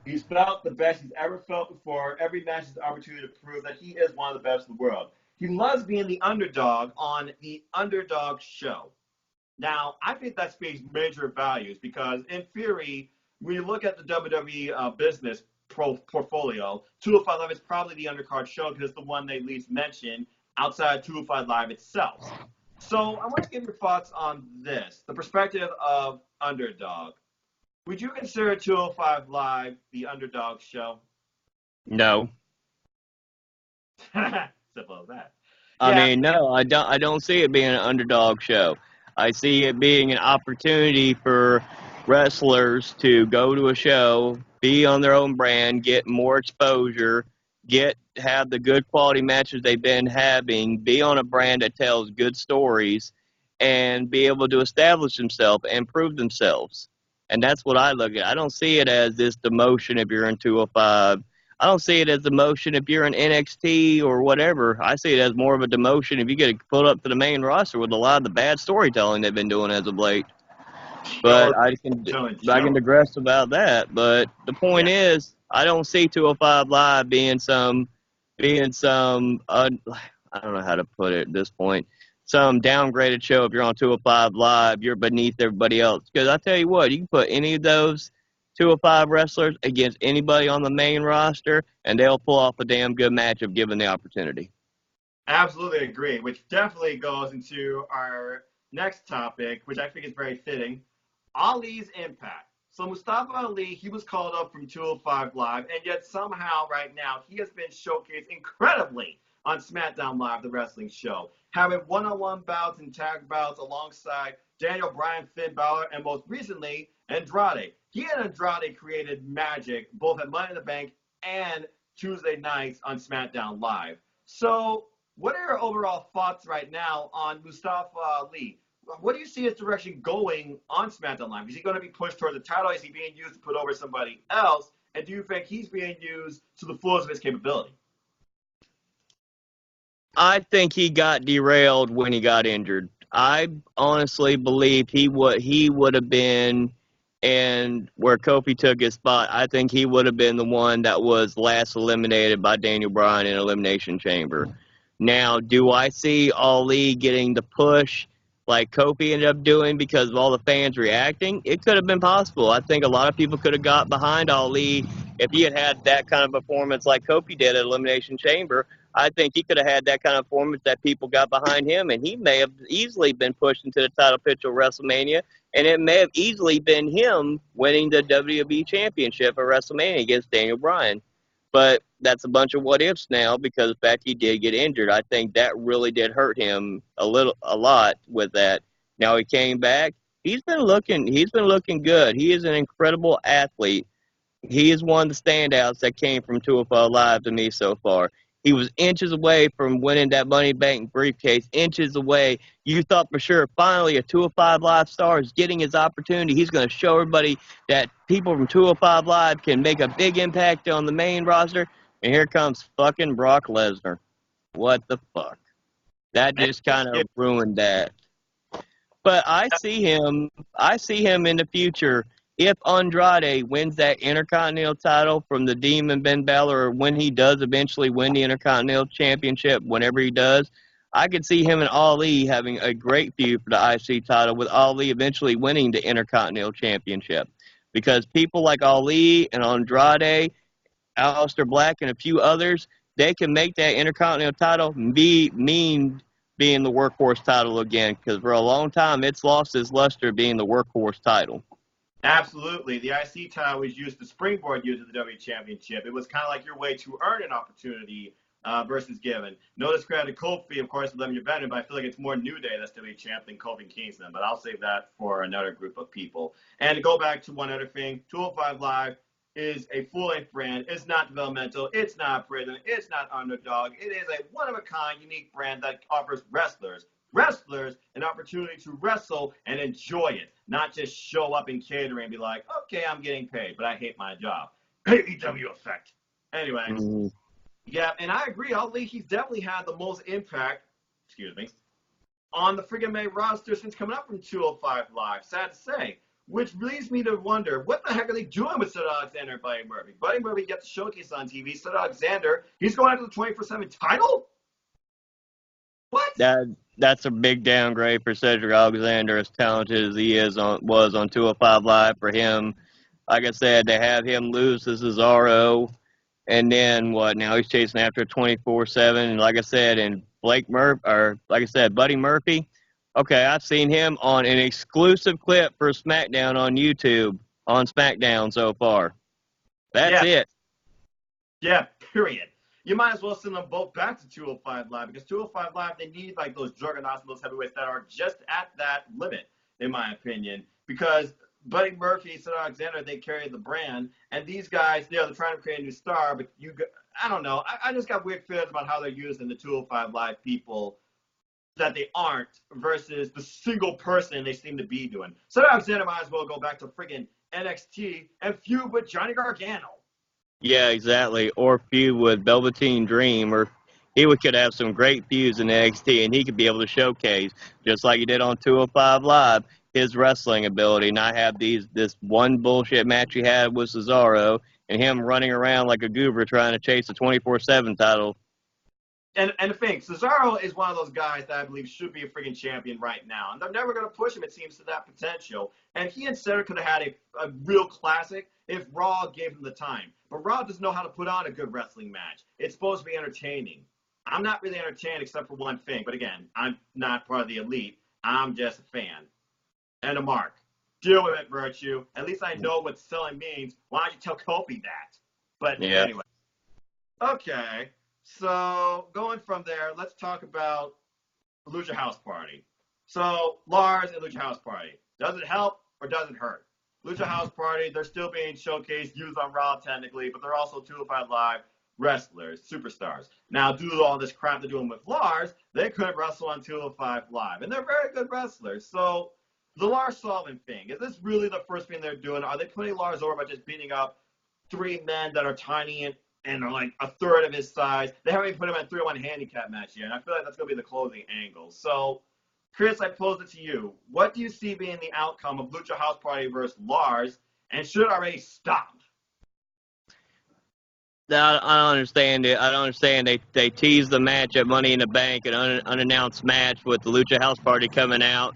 He's felt the best he's ever felt before. Every match is an opportunity to prove that he is one of the best in the world. He loves being the underdog on the Underdog Show. Now, I think that speaks major values because, in theory, when you look at the WWE business portfolio, 205 Live is probably the undercard show because it's the one they least mention outside 205 Live itself. So I want to get your thoughts on this, the perspective of underdog. Would you consider 205 Live the underdog show? No. Simple as that. I Yeah, mean, no, I don't. I don't see it being an underdog show. I see it being an opportunity for wrestlers to go to a show, be on their own brand, get more exposure, have the good quality matches they've been having, be on a brand that tells good stories, and be able to establish themselves and prove themselves. And that's what I look at. I don't see it as this demotion if you're in 205. I don't see it as demotion if you're in NXT or whatever. I see it as more of a demotion if you get put up to the main roster with a lot of the bad storytelling they've been doing as of late. show, But I can digress about that. But the point is, I don't see 205 Live being some I don't know how to put it at this point, some downgraded show. If you're on 205 Live, you're beneath everybody else. Because I tell you what, you can put any of those 205 wrestlers against anybody on the main roster, and they'll pull off a damn good match if given the opportunity. Absolutely agree, which definitely goes into our next topic, which I think is very fitting, Ali's impact. So Mustafa Ali, he was called up from 205 Live, and yet somehow right now he has been showcased incredibly on SmackDown Live, the wrestling show, having one-on-one bouts and tag bouts alongside Daniel Bryan, Finn Balor, and most recently, Andrade. He and Andrade created magic both at Money in the Bank and Tuesday nights on SmackDown Live. So what are your overall thoughts right now on Mustafa Ali? What do you see his direction going on SmackDown Live? Is he going to be pushed toward the title? Is he being used to put over somebody else? And do you think he's being used to the fullest of his capability? I think he got derailed when he got injured. I honestly believe he would have been, and where Kofi took his spot, I think he would have been the one that was last eliminated by Daniel Bryan in Elimination Chamber. Now, do I see Ali getting the push like Kofi ended up doing because of all the fans reacting? It could have been possible. I think a lot of people could have got behind Ali if he had that kind of performance like Kofi did at Elimination Chamber. I think he could have had that kind of performance that people got behind him, and he may have easily been pushed into the title picture of WrestleMania, and it may have easily been him winning the WWE Championship at WrestleMania against Daniel Bryan. But that's a bunch of what ifs now because the fact he did get injured. I think that really did hurt him a lot with that. Now he came back. He's been looking good. He is an incredible athlete. He is one of the standouts that came from 205 Live to me so far. He was inches away from winning that Money Bank briefcase, inches away. You thought for sure, finally, a 205 Live star is getting his opportunity. He's going to show everybody that people from 205 Live can make a big impact on the main roster. And here comes fucking Brock Lesnar. What the fuck? That just kind of ruined that. But I see him in the future. If Andrade wins that Intercontinental title from the Demon Ben Balor, or when he does eventually win the Intercontinental Championship, whenever he does, I could see him and Ali having a great feud for the IC title, with Ali eventually winning the Intercontinental Championship. because people like Ali and Andrade, Aleister Black, and a few others, they can make that Intercontinental title mean being the workhorse title again, because for a long time it's lost its luster being the workhorse title. Absolutely. The IC title was used to springboard you to the W Championship. It was kind of like your way to earn an opportunity versus given. No discredit to Kofi, of course, with them your veteran, but I feel like it's more New Day that's WWE champ than Kofi Kingston. But I'll save that for another group of people. And to go back to one other thing, 205 Live is a full-length brand. It's not developmental. It's not prison. It's not underdog. It is a one-of-a-kind, unique brand that offers wrestlers an opportunity to wrestle and enjoy it, not just show up in catering and be like, okay, I'm getting paid, but I hate my job. AEW effect. Anyway, yeah, and I agree. Ali, he's definitely had the most impact, on the friggin' main roster since coming up from 205 Live. Sad to say. Which leads me to wonder, what the heck are they doing with Cedric Alexander and Buddy Murphy? Buddy Murphy gets to showcase on TV. Cedric Alexander, he's going after the 24/7 title? What? That's a big downgrade for Cedric Alexander, as talented as he was on 205 Live. For him, like I said, to have him lose to Cesaro, and then what? Now he's chasing after 24/7. And like I said, and Buddy Murphy. Okay, I've seen him on an exclusive clip for SmackDown on YouTube on SmackDown so far. That's it. Yeah, period. You might as well send them both back to 205 Live, because 205 Live, they need like those juggernauts and those heavyweights that are just at that limit, in my opinion. Because Buddy Murphy, Cedric Alexander, they carry the brand, and these guys, they're trying to create a new star, but I don't know. I just got weird feelings about how they're using the 205 Live people that they aren't versus the single person they seem to be doing. Cedric Alexander might as well go back to friggin' NXT and feud with Johnny Gargano. Yeah, exactly. Or feud with Velveteen Dream, or could have some great feuds in NXT, and he could be able to showcase, just like he did on 205 Live, his wrestling ability, not have this one bullshit match he had with Cesaro, and him running around like a goober trying to chase the 24/7 title. And the thing, Cesaro is one of those guys that I believe should be a friggin' champion right now. And they're never going to push him, it seems, to that potential. And he and Cedric could have had a real classic if Raw gave him the time. But Raw doesn't know how to put on a good wrestling match. It's supposed to be entertaining. I'm not really entertained except for one thing. But again, I'm not part of the elite. I'm just a fan. And a mark. Deal with it, Virtue. At least I know what selling means. Why don't you tell Kofi that? But anyway. Okay. So going from there, let's talk about Lucha House Party. So Lars and Lucha House Party. Does it help or does it hurt? Lucha House Party, they're still being showcased, used on Raw technically, but they're also 205 Live wrestlers, superstars. Now, due to all this crap they're doing with Lars, they couldn't wrestle on 205 Live. And they're very good wrestlers. So the Lars Sullivan thing, is this really the first thing they're doing? Are they putting Lars over by just beating up three men that are tiny and are like a third of his size? They haven't even put him in a 3-on-1 handicap match yet, and I feel like that's going to be the closing angle. So, Chris, I pose it to you. What do you see being the outcome of Lucha House Party versus Lars, and should it already stop? I don't understand it. I don't understand. They teased the match at Money in the Bank, an unannounced match with the Lucha House Party coming out.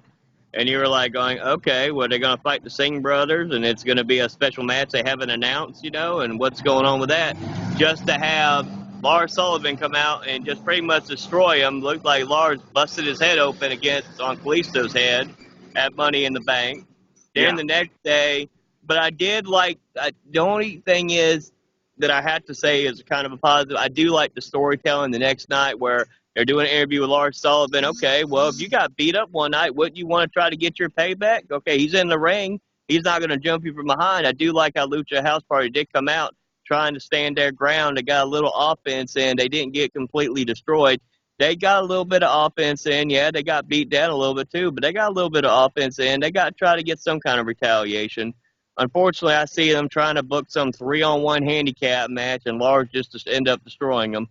And you were like going, okay, well, they're going to fight the Singh brothers, and it's going to be a special match they haven't announced, and what's going on with that? Just to have Lars Sullivan come out and just pretty much destroy him. Looked like Lars busted his head open on Kalisto's head at Money in the Bank. Then the next day, but I did like, the only thing is that I have to say is kind of a positive. I do like the storytelling the next night where they're doing an interview with Lars Sullivan. Okay, well, if you got beat up one night, wouldn't you want to try to get your payback? Okay, he's in the ring. He's not going to jump you from behind. I do like how Lucha House Party did come out trying to stand their ground. They got a little offense in. They didn't get completely destroyed. They got a little bit of offense in. Yeah, they got beat down a little bit too, but they got a little bit of offense in. They got to try to get some kind of retaliation. Unfortunately, I see them trying to book some 3-on-1 handicap match, and Lars just end up destroying them.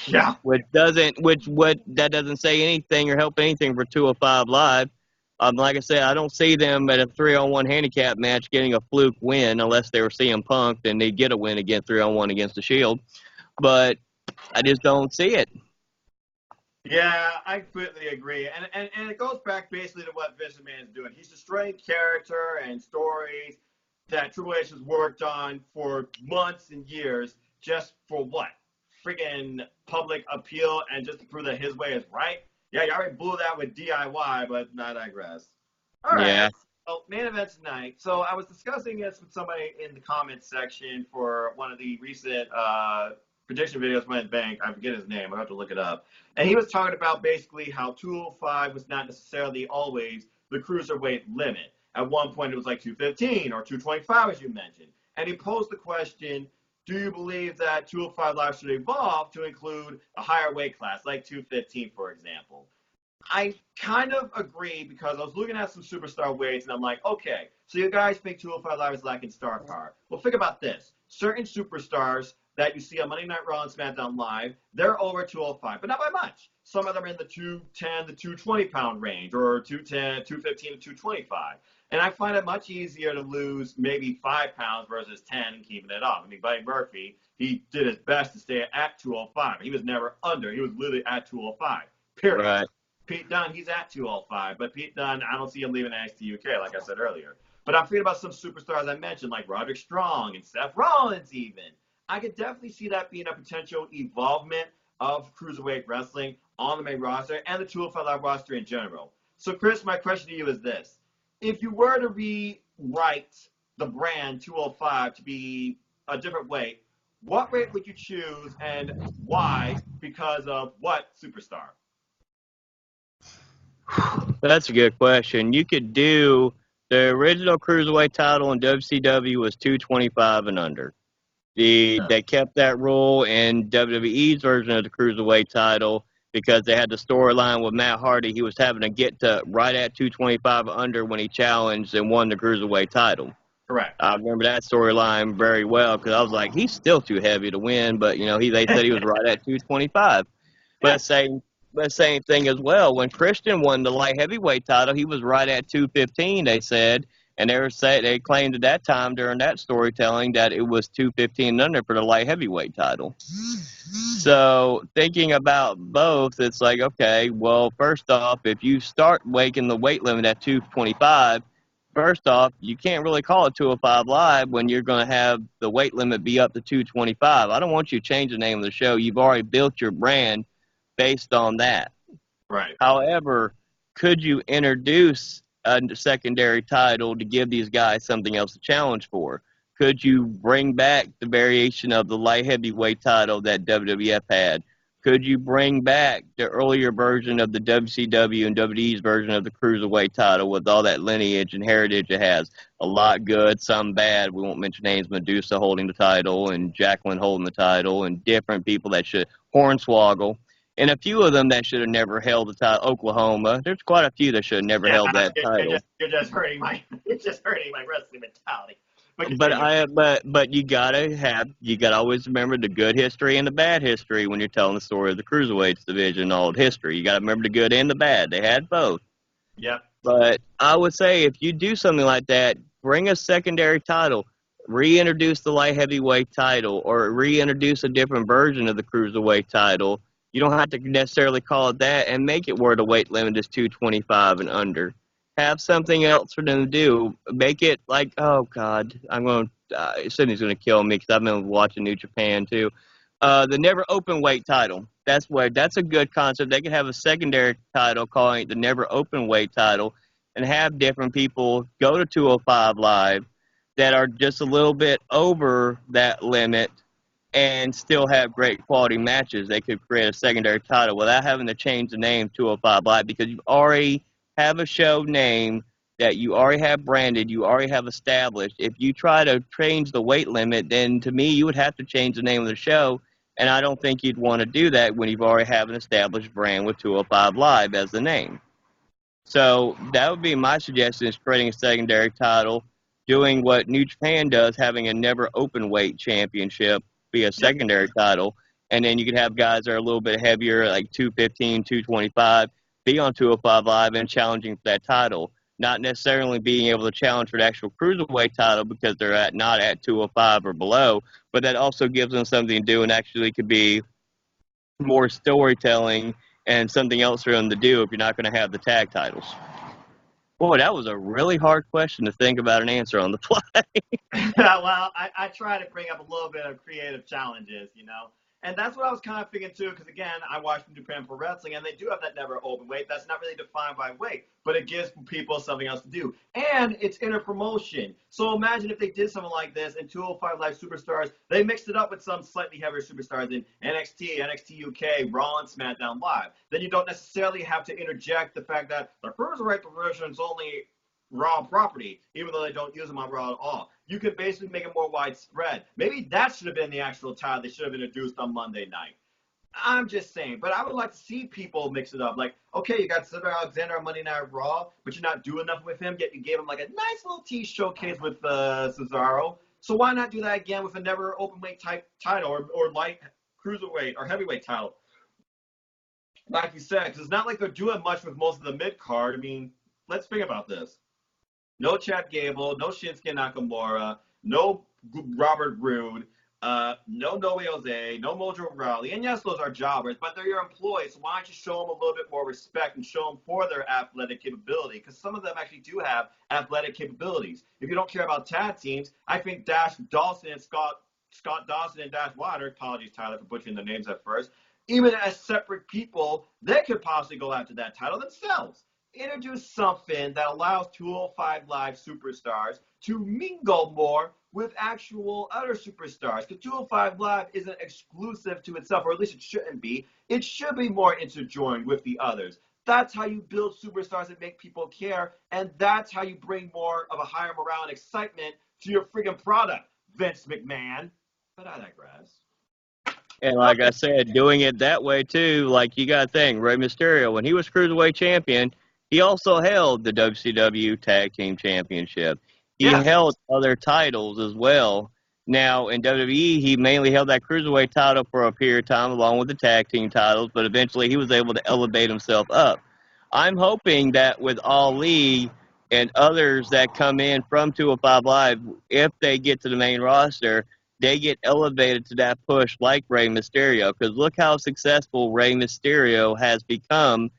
Yeah. That doesn't say anything or help anything for 205 Live. Like I said, I don't see them at a 3-on-1 handicap match getting a fluke win unless they were CM Punk and they get a win again 3-on-1 against the Shield. But I just don't see it. Yeah, I completely agree. And it goes back basically to what Vince McMahon is doing. He's destroying character and stories that Triple H has worked on for months and years just for what? Friggin' public appeal and just to prove that his way is right? Yeah, you already blew that with DIY, but I digress. All Yeah. right. So, main event tonight. So, I was discussing this with somebody in the comments section for one of the recent prediction videos went bank. I forget his name. I have to look it up. And he was talking about basically how 205 was not necessarily always the cruiserweight limit. At one point, it was like 215 or 225, as you mentioned. And he posed the question, do you believe that 205 Live should evolve to include a higher weight class, like 215, for example? I kind of agree because I was looking at some superstar weights and I'm like, okay, so you guys think 205 Live is lacking star power. Well, think about this. Certain superstars that you see on Monday Night Raw and SmackDown Live, they're over 205, but not by much. Some of them are in the 210 to 220 pound range or 210, 215 to 225. And I find it much easier to lose maybe 5 pounds versus 10 and keeping it up. I mean, Buddy Murphy, he did his best to stay at 205. He was never under. He was literally at 205, period. Right. Pete Dunne, he's at 205, but Pete Dunne, I don't see him leaving NXT UK, like I said earlier. But I'm thinking about some superstars I mentioned, like Roderick Strong and Seth Rollins even. I could definitely see that being a potential evolvement of cruiserweight wrestling on the main roster and the 205 Live roster in general. So, Chris, my question to you is this. If you were to rewrite the brand 205 to be a different weight, what weight would you choose and why? Because of what superstar? That's a good question. You could do the original cruiserweight title in WCW was 225 and under. They kept that rule in WWE's version of the cruiserweight title because they had the storyline with Matt Hardy. He was having to get to right at 225 under when he challenged and won the cruiserweight title. Correct. I remember that storyline very well because I was like, he's still too heavy to win, but they said he was right at 225. But same thing as well. When Christian won the light heavyweight title, he was right at 215. They said, and they claimed at that time during that storytelling that it was 215 and under for the light heavyweight title. So thinking about both, it's like, okay, well, first off, if you start making the weight limit at 225, first off, you can't really call it 205 Live when you're going to have the weight limit be up to 225. I don't want you to change the name of the show. You've already built your brand based on that. Right. However, could you introduce a secondary title to give these guys something else to challenge for? Could you bring back the variation of the light heavyweight title that WWF had? Could you bring back the earlier version of the WCW and WWE's version of the cruiserweight title with all that lineage and heritage it has? A lot good, some bad. We won't mention names. Medusa holding the title and Jacqueline holding the title and different people that should. Hornswoggle. And a few of them that should have never held the title. Oklahoma. There's quite a few that should have never held that title. You're just hurting my wrestling mentality. But you gotta always remember the good history and the bad history when you're telling the story of the cruiserweights division, old history. You gotta remember the good and the bad. They had both. Yep. But I would say if you do something like that, bring a secondary title, reintroduce the light heavyweight title, or reintroduce a different version of the cruiserweight title. You don't have to necessarily call it that, and make it where the weight limit is 225 and under. Have something else for them to do. Make it like, oh God, Sydney's going to kill me because I've been watching New Japan too. The never open weight title. That's a good concept. They could have a secondary title calling it the never open weight title and have different people go to 205 Live that are just a little bit over that limit and still have great quality matches. They could create a secondary title without having to change the name 205 Live because you already have a show name that you already have branded, you already have established. If you try to change the weight limit, then to me, you would have to change the name of the show, and I don't think you'd want to do that when you've already have an established brand with 205 Live as the name. So that would be my suggestion, is creating a secondary title, doing what New Japan does, having a never open weight championship be a secondary title, and then you could have guys that are a little bit heavier, like 215, 225, be on 205 Live and challenging for that title. Not necessarily being able to challenge for the actual cruiserweight title because they're not at 205 or below, but that also gives them something to do and actually could be more storytelling and something else for them to do if you're not going to have the tag titles. Boy, that was a really hard question to think about an answer on the fly. Well, I try to bring up a little bit of creative challenges, you know. And that's what I was kind of thinking too, because again, I watch New Japan Pro Wrestling, and they do have that never open weight. That's not really defined by weight, but it gives people something else to do. And it's inter promotion. So imagine if they did something like this in 205 Live Superstars, they mixed it up with some slightly heavier superstars in NXT, NXT UK, Raw, and SmackDown Live. Then you don't necessarily have to interject the fact that the Cruiserweight division is only Raw property, even though they don't use them on Raw at all. You could basically make it more widespread. Maybe that should have been the actual title they should have introduced on Monday night. I'm just saying, but I would like to see people mix it up. Like, okay, you got Cedric Alexander on Monday Night Raw, but you're not doing nothing with him, yet you gave him like a nice little tease showcase with Cesaro. So why not do that again with a never open weight type title or light cruiserweight or heavyweight title? Like you said, because it's not like they're doing much with most of the mid card. I mean, let's think about this. No Chad Gable, no Shinsuke Nakamura, no Robert Roode, no Noe Jose, no Mojo Rawley. And yes, those are jobbers, but they're your employees. So why don't you show them a little bit more respect and show them for their athletic capability? Because some of them actually do have athletic capabilities. If you don't care about tag teams, I think Dash Dawson and Scott Dawson and Dash Wilder, apologies, Tyler, for butchering their names at first, even as separate people, they could possibly go after that title themselves. Introduce something that allows 205 Live superstars to mingle more with actual other superstars. Because 205 Live isn't exclusive to itself, or at least it shouldn't be. It should be more interjoined with the others. That's how you build superstars and make people care, and that's how you bring more of a higher morale and excitement to your friggin' product, Vince McMahon. But I digress. And like I said, doing it that way too, like you got to think, Rey Mysterio, when he was Cruiserweight Champion, he also held the WCW Tag Team Championship. He Yeah. held other titles as well. Now, in WWE, he mainly held that Cruiserweight title for a period of time along with the tag team titles, but eventually he was able to elevate himself up. I'm hoping that with Ali and others that come in from 205 Live, if they get to the main roster, they get elevated to that push like Rey Mysterio. Because look how successful Rey Mysterio has become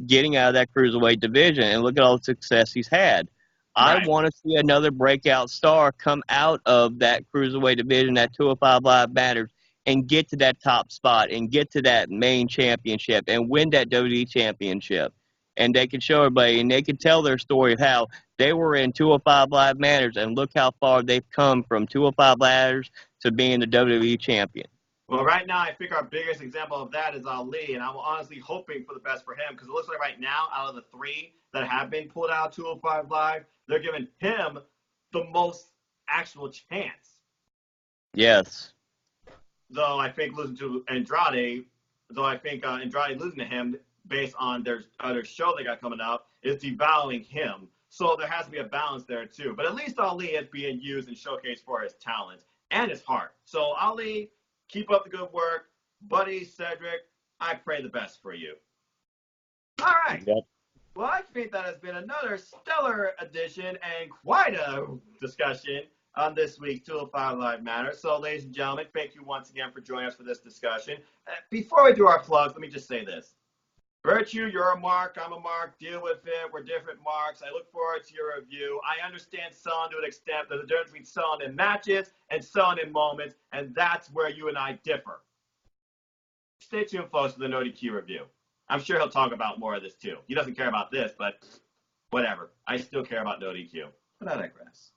getting out of that cruiserweight division, and look at all the success he's had. I Right. want to see another breakout star come out of that cruiserweight division, that 205 Live Matters, and get to that top spot and get to that main championship and win that WWE championship. And they can show everybody and they can tell their story of how they were in 205 Live Matters and look how far they've come from 205 Matters to being the WWE champion. Well, right now, I think our biggest example of that is Ali, and I'm honestly hoping for the best for him because it looks like right now, out of the three that have been pulled out 205 Live, they're giving him the most actual chance. Yes. Though I think losing to Andrade, Andrade losing to him based on their other show they got coming up is devaluing him. So there has to be a balance there too. But at least Ali is being used and showcased for his talents and his heart. So Ali, keep up the good work. Buddy, Cedric, I pray the best for you. All right. Yep. Well, I think that has been another stellar edition and quite a discussion on this week's 205 Live Matters. So, ladies and gentlemen, thank you once again for joining us for this discussion. Before we do our plugs, let me just say this. Virtue, you're a mark, I'm a mark, deal with it, we're different marks. I look forward to your review. I understand selling to an extent. There's a difference between selling in matches and selling in moments, and that's where you and I differ. Stay tuned, folks, for the No DQ review. I'm sure he'll talk about more of this too. He doesn't care about this, but whatever. I still care about No DQ. But I digress.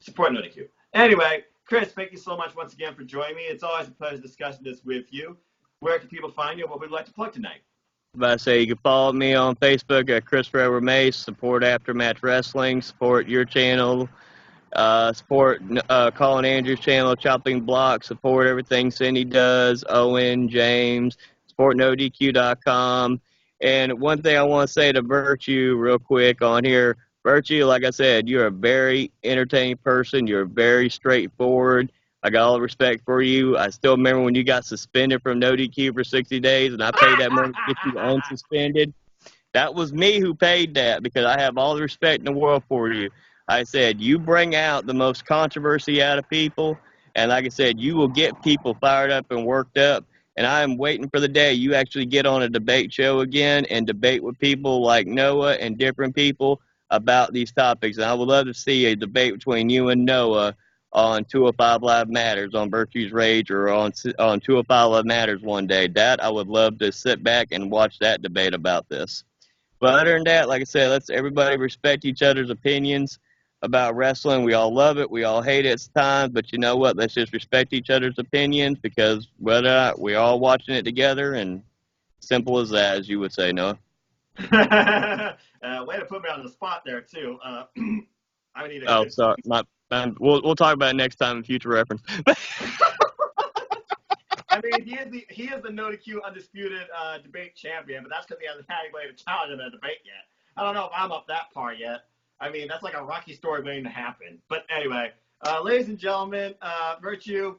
Support No DQ. Anyway, Chris, thank you so much once again for joining me. It's always a pleasure discussing this with you. Where can people find you? What would you like to plug tonight? But I say you can follow me on Facebook at Chris Forever Mace, support Aftermatch Wrestling, support your channel, support Colin Andrews' channel, Chopping Block, support everything Cindy does, Owen, James, support NoDQ.com. And one thing I want to say to Virtue real quick on here, Virtue, like I said, you're a very entertaining person. You're very straightforward. I got all the respect for you. I still remember when you got suspended from No DQ for 60 days, and I paid that money to get you unsuspended. That was me who paid that because I have all the respect in the world for you. I said, you bring out the most controversy out of people, and like I said, you will get people fired up and worked up. And I am waiting for the day you actually get on a debate show again and debate with people like Noah and different people. about these topics. And I would love to see a debate between you and Noah on 205 Live Matters on Virtue's Rage or on 205 Live Matters one day. That I would love to sit back and watch that debate about this. But other than that, like I said, let's everybody respect each other's opinions about wrestling. We all love it. We all hate it at times. But you know what? Let's just respect each other's opinions because whether or not we're all watching it together, and simple as that, as you would say, Noah. Way to put me on the spot there, too. I need a good... Sorry. We'll talk about it next time in future reference. I mean, he is the No DQ undisputed debate champion, but that's because he hasn't had anybody to challenge him in a debate yet. I don't know if I'm up that par yet. I mean, that's like a Rocky story waiting to happen. But anyway, ladies and gentlemen, Virtue,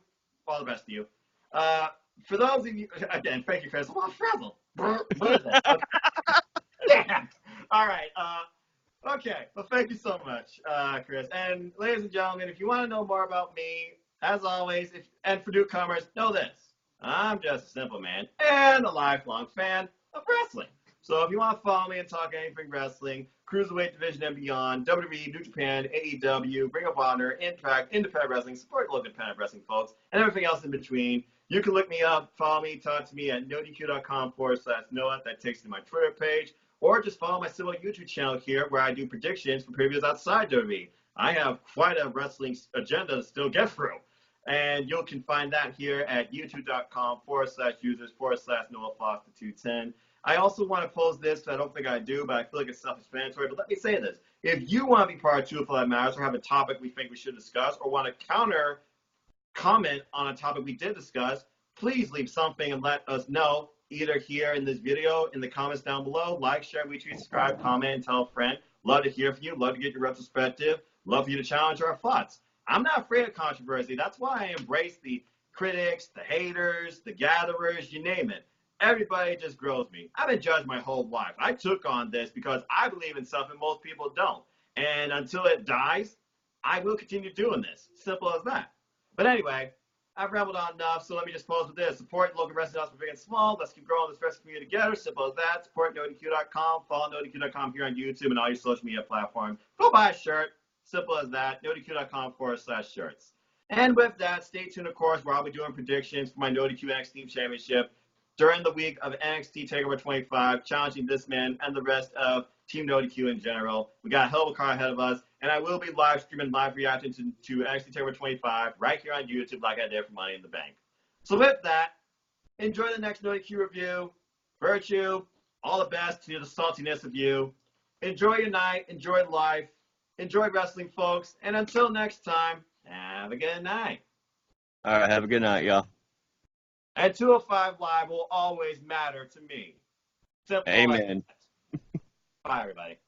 all the best to you. For those of you, again, thank you, Chris. I'm all frazzled. What is it? Okay. Yeah. All right. Okay. Well, thank you so much, Chris. And ladies and gentlemen, if you want to know more about me, as always, and for newcomers, know this. I'm just a simple man and a lifelong fan of wrestling. So if you want to follow me and talk anything wrestling, Cruiserweight Division and beyond, WWE, New Japan, AEW, Ring of Honor, Impact, Independent Wrestling, support local independent wrestling folks, and everything else in between, you can look me up, follow me, talk to me at nodq.com/Noah. That takes you to my Twitter page, or just follow my civil YouTube channel here where I do predictions for previews outside WWE. I have quite a wrestling agenda to still get through. And you can find that here at youtube.com/users/Noah Foster 210. I also want to pose this, I don't think I do, but I feel like it's self-explanatory. But let me say this. If you want to be part of 205 Matters or have a topic we think we should discuss or want to counter comment on a topic we did discuss, please leave something and let us know, either here in this video, in the comments down below. Like, share, retweet, subscribe, comment, and tell a friend. Love to hear from you. Love to get your retrospective. Love for you to challenge our thoughts. I'm not afraid of controversy. That's why I embrace the critics, the haters, the gatherers, you name it. Everybody just grows me. I've been judged my whole life. I took on this because I believe in something most people don't. And until it dies, I will continue doing this. Simple as that. But anyway, I've rambled on enough, so let me just close with this. Support local wrestling house for big and small. Let's keep growing this wrestling community together. Simple as that. Support NoDQ.com. Follow NoDQ.com here on YouTube and all your social media platforms. Go buy a shirt. Simple as that. NoDQ.com/shirts. And with that, stay tuned, of course, where I'll be doing predictions for my NoDQ NXT Championship during the week of NXT TakeOver 25, challenging this man and the rest of Team NoDQ in general. We got a hell of a card ahead of us, and I will be live streaming, live reacting to NXT TakeOver 25 right here on YouTube like I did for Money in the Bank. So with that, enjoy the next NoDQ review. Virtue, all the best to the saltiness of you. Enjoy your night. Enjoy life. Enjoy wrestling, folks. And until next time, have a good night. All right, have a good night, y'all. And 205 Live will always matter to me. Simple. Amen. Like that. Bye, everybody.